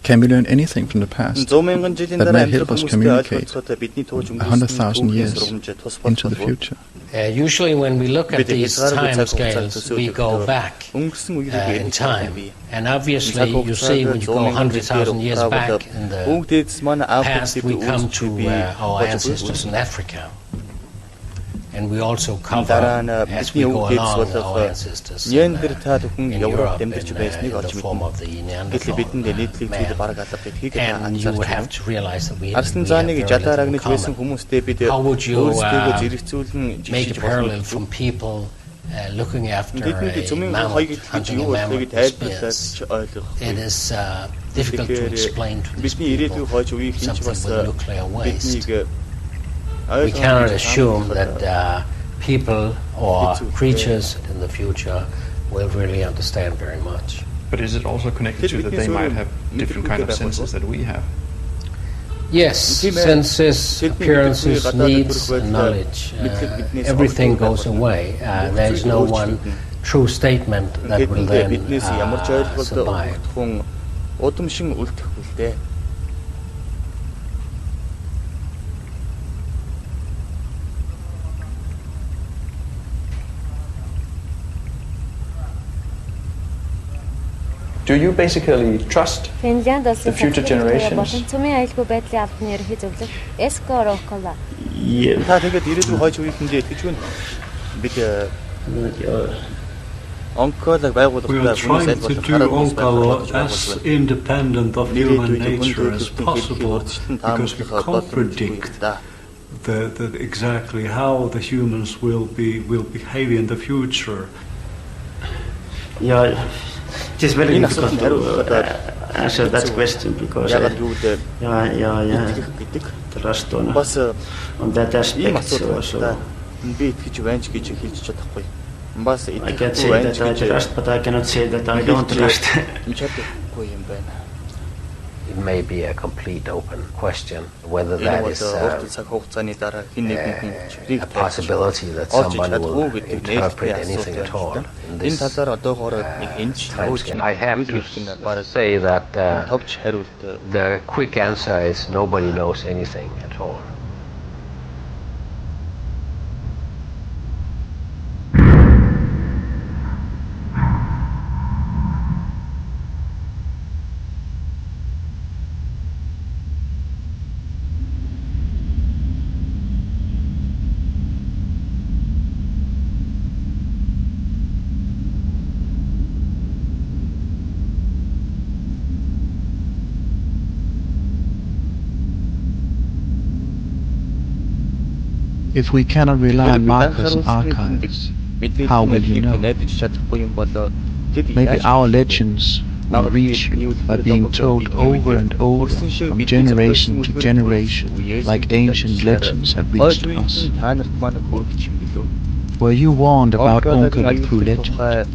Can we learn anything from the past that may help us communicate 100,000 years into the future? Usually when we look at these time scales, we go back in time. And obviously, you see, when you go 100,000 years back in the past, we come to our ancestors in Africa. And we also cover as we go along our ancestors in Europe in the form of the Neanderthal man. And you would have to realize that we have very little in common. How would you make a parallel from people looking after a mammoth, hunting a mammoth with spears? It is difficult to explain to these people something with nuclear waste. We cannot assume that people or creatures in the future will really understand very much. But is it also connected to that they might have different kind of senses that we have? Yes, senses, appearances, needs, and knowledge. Everything goes away. There is no one true statement that will then survive. Do you basically trust the future generations? Цөмийн аюулгүй байдлын албаны ерөнхий зөвлөлт Эско Рокола. Та тэгээд ирээдүйн хойч үеийнхэндээ итгэж байна. Бид онколог байгууллагаа trying to do Onkalo as independent of human nature as possible because we can't predict exactly how the humans will behave in the future. Yeah, it is very difficult to answer that question because trust on that aspect also. I can say that I trust, but I cannot say that I don't trust. It may be a complete open question whether that is a possibility that someone will interpret anything at all in this timescale. I have to say that the quick answer is nobody knows anything at all. If we cannot rely on Marcus' archives, how will you know? Maybe our legends will reach you by being told over and over from generation to generation, like ancient legends have reached us. Were you warned about Onkalo through legend?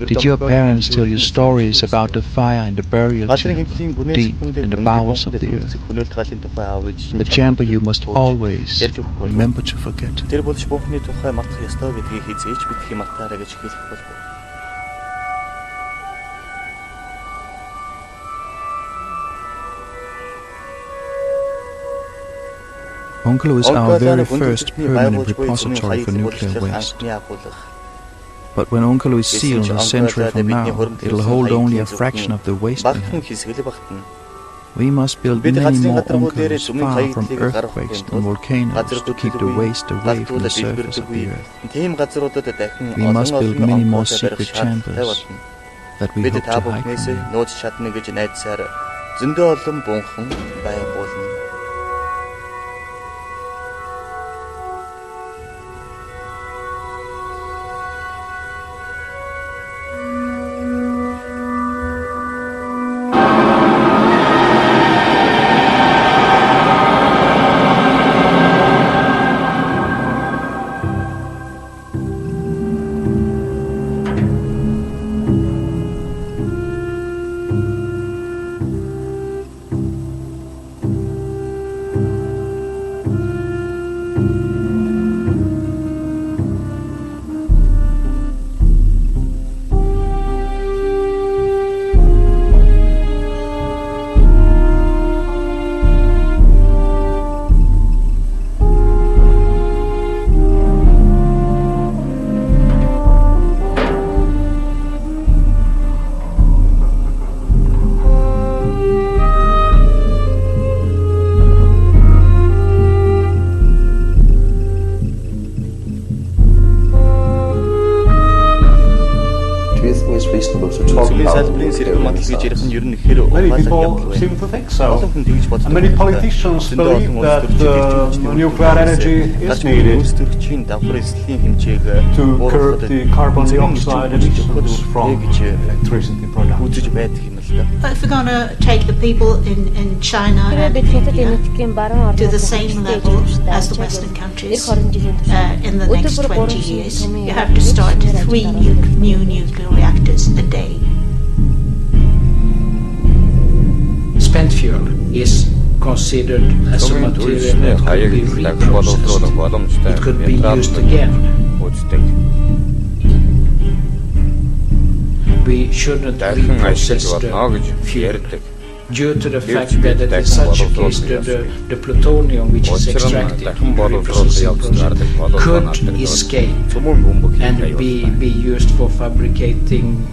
Did your parents tell you stories about the fire and the burial chamber deep in the bowels of the earth? The chamber you must always remember to forget. Onkalo is our very first permanent repository for nuclear waste. But when Onkalo is sealed a century from now, it'll hold only a fraction of the waste we have. We must build many more Onkalos far from earthquakes and volcanoes to keep the waste away from the surface of the earth. We must build many more secret chambers that we hope to hide from you. Many people seem to think so. And many politicians believe that nuclear energy is needed to curb the carbon dioxide emissions from electricity production. If we're going to take the people in China and India to the same level as the Western countries in the next 20 years, you have to start 3 new nuclear reactors a day. Spent fuel is considered as a material that could be reprocessed. It could be used again. We shouldn't reprocess the fuel due to the fact that in such a case the plutonium which is extracted in the reprocessing process could escape and be used for fabricating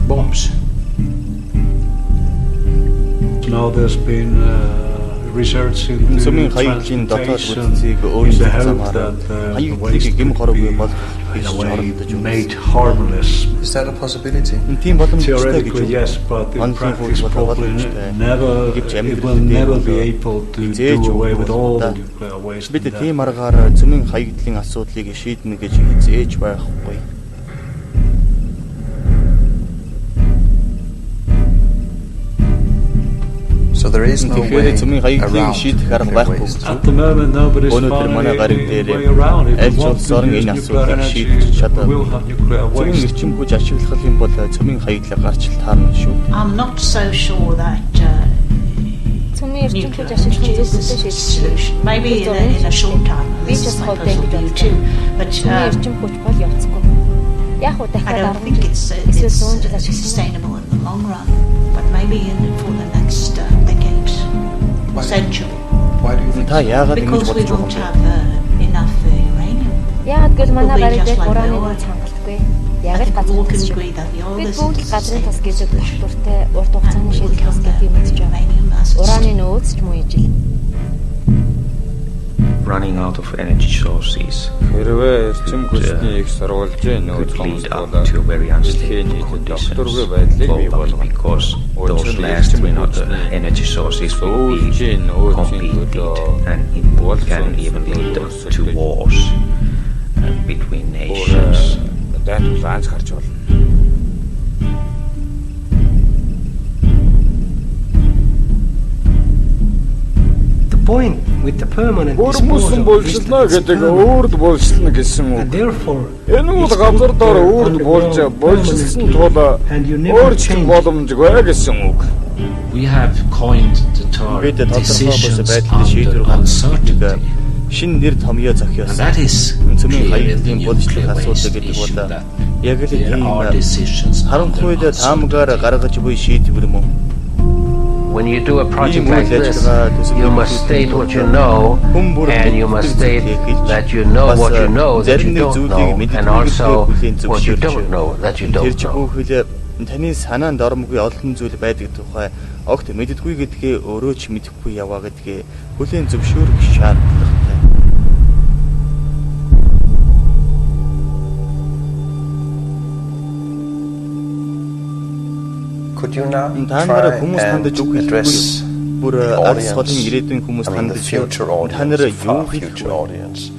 bombs. Now there's been research into transportation in the hope that the waste could be in a way made harmless. Is that a possibility? Theoretically, yes, but in practice, probably never. It will never be able to do away with all the nuclear waste. Бид тийм аргаар цөмийн хаягдлын асуудлыг шийднэ гэж хизээж байхгүй. So there is no way around At the moment, nobody's found a way around it. We want to use nuclear energy, we'll have nuclear waste. I'm not so sure that nuclear energy is the solution. Maybe in a short time. This is my personal view too. But I don't think it's sustainable in the long run. But maybe for the next decades, century. Why do you think so? Because we won't have enough uranium. Яг гэвэл манай We'll be гариг just дээр like ураны the нэг oil. цангалдаггүй. I Яг л think we газар all can тас шиг. agree that the oil Бид is бүгд газрын тас гэж sustainable. doktorтэй урт хугацааны шийдэл бас гэдгийг мэдж байгаа. Ураны нөөц ч муу ижил. Running out of energy sources could lead up to a very unstable conditions globally because those last energy sources will be competed and it can even lead to wars between nations. Point with the permanent Бүрмөсөн болжлоо гэдэг өөрд болжлно гэсэн үг. Энэ бол газар дор өөрд болжлсон тул өөрчлөх боломжгүй гэсэн үг. We have coined the term decisions under uncertainty. Шинэ нэр томьёо зохиосон. That is цөмийн хаягдлын бодлогын асуудал гэдэг бол яг л тийм харанхуй таамгаар гаргаж буй шийдвэр мөн. When you do a project like this, you must state what you know, and you must state that you know what you know that you don't know, and also what you don't know that you don't know. Таны санаанд ормгүй олон зүйл байдаг тухай огт мэддэггүй гэдгээ өөрөө ч мэдэхгүй яваа гэдгээ хүлээн зөвшөөрөх шаардлагатай. Could you now try and address the audience, the future audience, far future audience?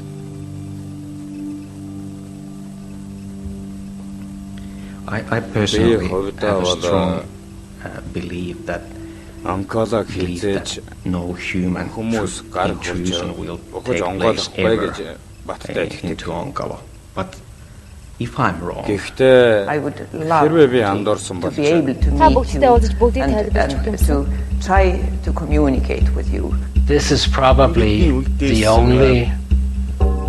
I personally have a strong belief that no human intrusion will take place ever into Onkalo. But if I'm wrong, I would love to be able to meet you and to try to communicate with you. This is probably the only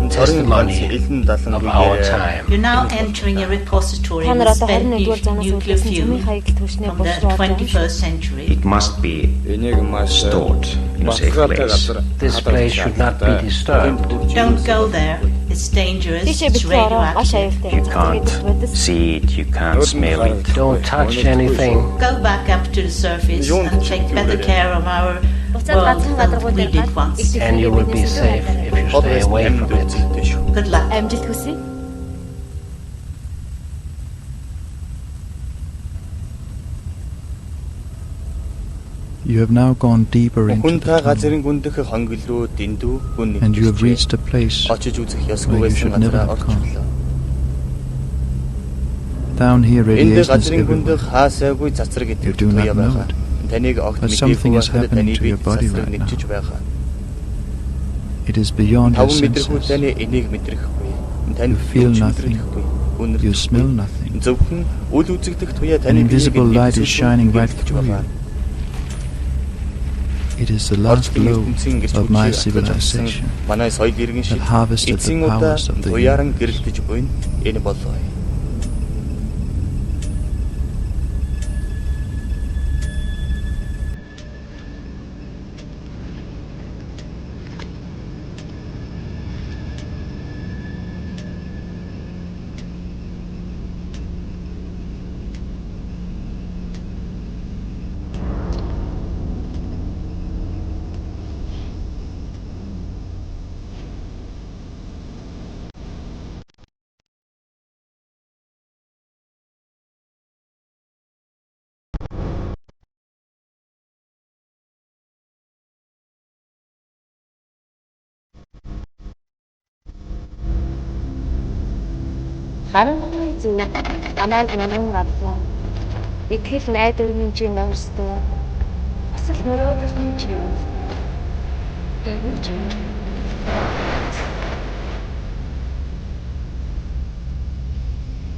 testimony of our time. You're now entering a repository of spent nuclear fuel from the 21st century. It must be stored in a safe place. This place should not be disturbed. Don't go there. It's dangerous. It's radioactive. You can't see it, you can't smell it. Don't touch anything. Go back up to the surface and take better care of our world than we did once. And you will be safe if you stay away from it. Good luck. Амжилт хүсье. You have now gone deeper into Хүн та the газрын гүндэх хонгил руу дэндүү гүн and you have reached a place очиж үзэх ёсгүй where you байсан should never газараа have gone. орчихлоо. Down here, Энд radiation is газрын everywhere. гүндэх хаасайгүй цацраг You идэвх do not туяа know байгаа. it. Таныг огт But мэдээгүй something is байхад happening таны to your бие body цацраг right now. нэгжиж байгаа. It is beyond your Таван мэдрэхүй senses. таны энийг мэдрэхгүй. Тань You feel юуч nothing. мэдрэхгүй. You smell nothing. Зөвхөн үл үзэгдэх туяа An таны invisible light is shining right мэдэрч through байгаа. you. It is the last glow of my civilization Манай соёл иргэн шиг that harvested the эцсийн удаа powers of the туяаран гэрэлтэж буйн энэ болов. Харанхуй зүг амаал наман гадлаа. Итгэл найдварын чи номсдоо. Бас л мөрөөдөлтний чи юм.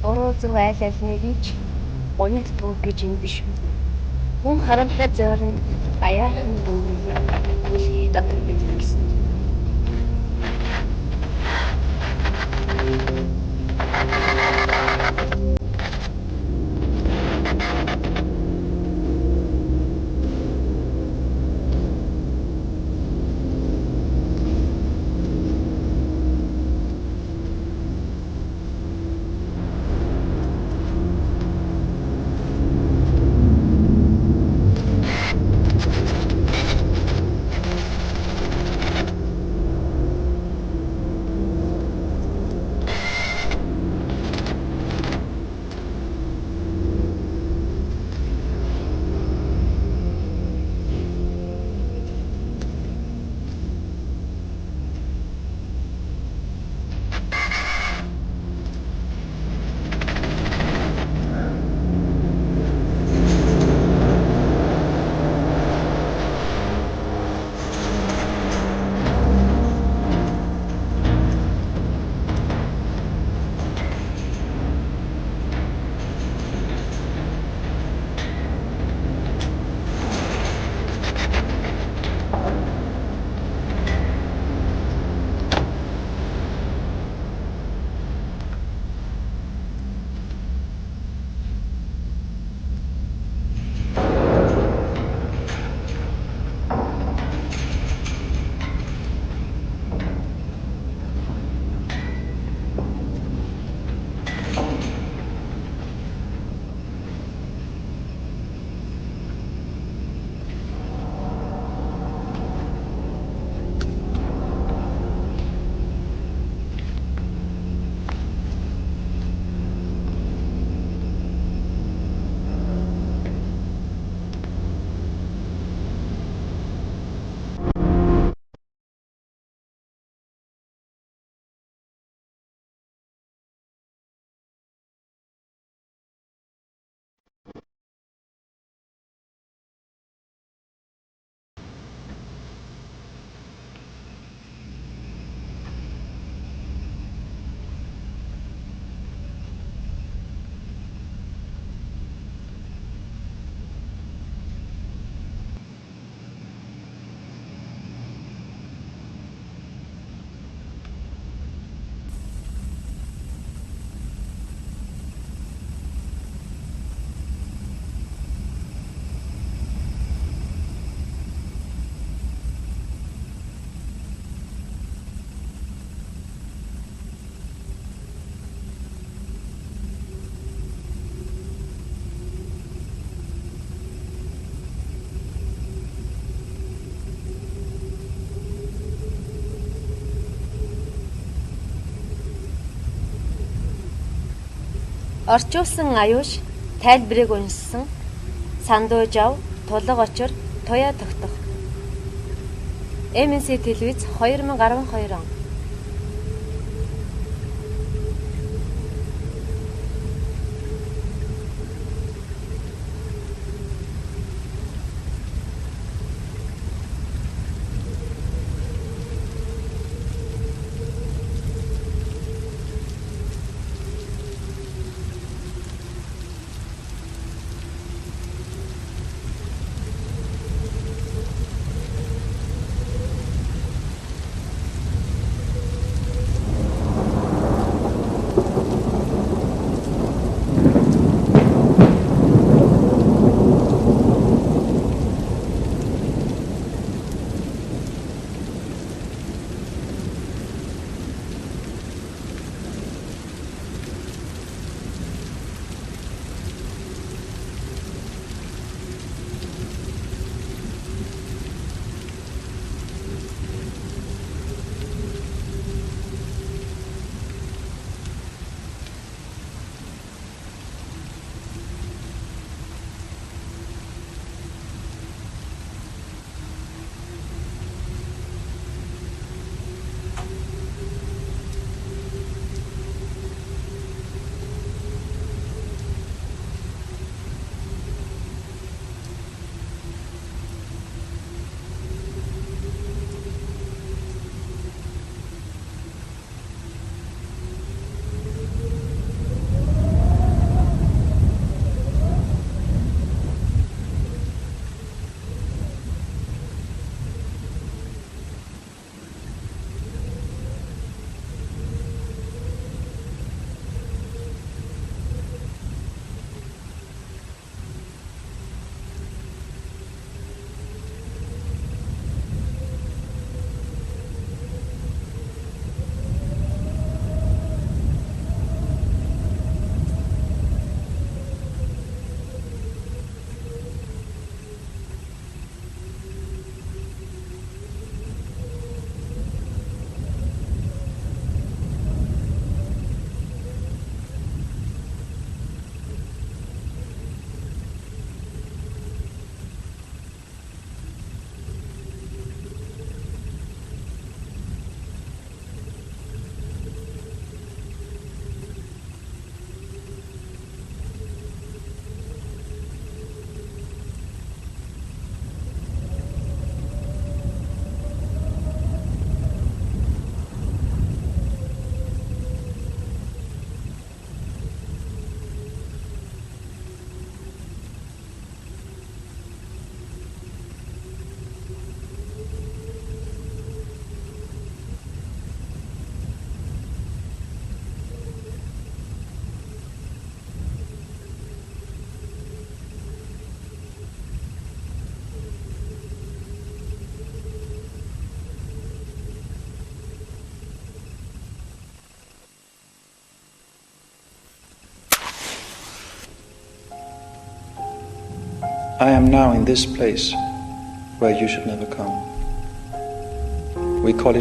Ороо зүг айлалныг ч гонит төг гэж юм биш. Хүн харанхуй зөөрн аяахан бүгд үлхий татдаг гэсэн. Орчуулсан аюуш, тайлбарыг уншсан, сандуужав, тулга очир, туяа тогтох. MNC телевиз 2012 он. I am now in this place where you should never come. We call it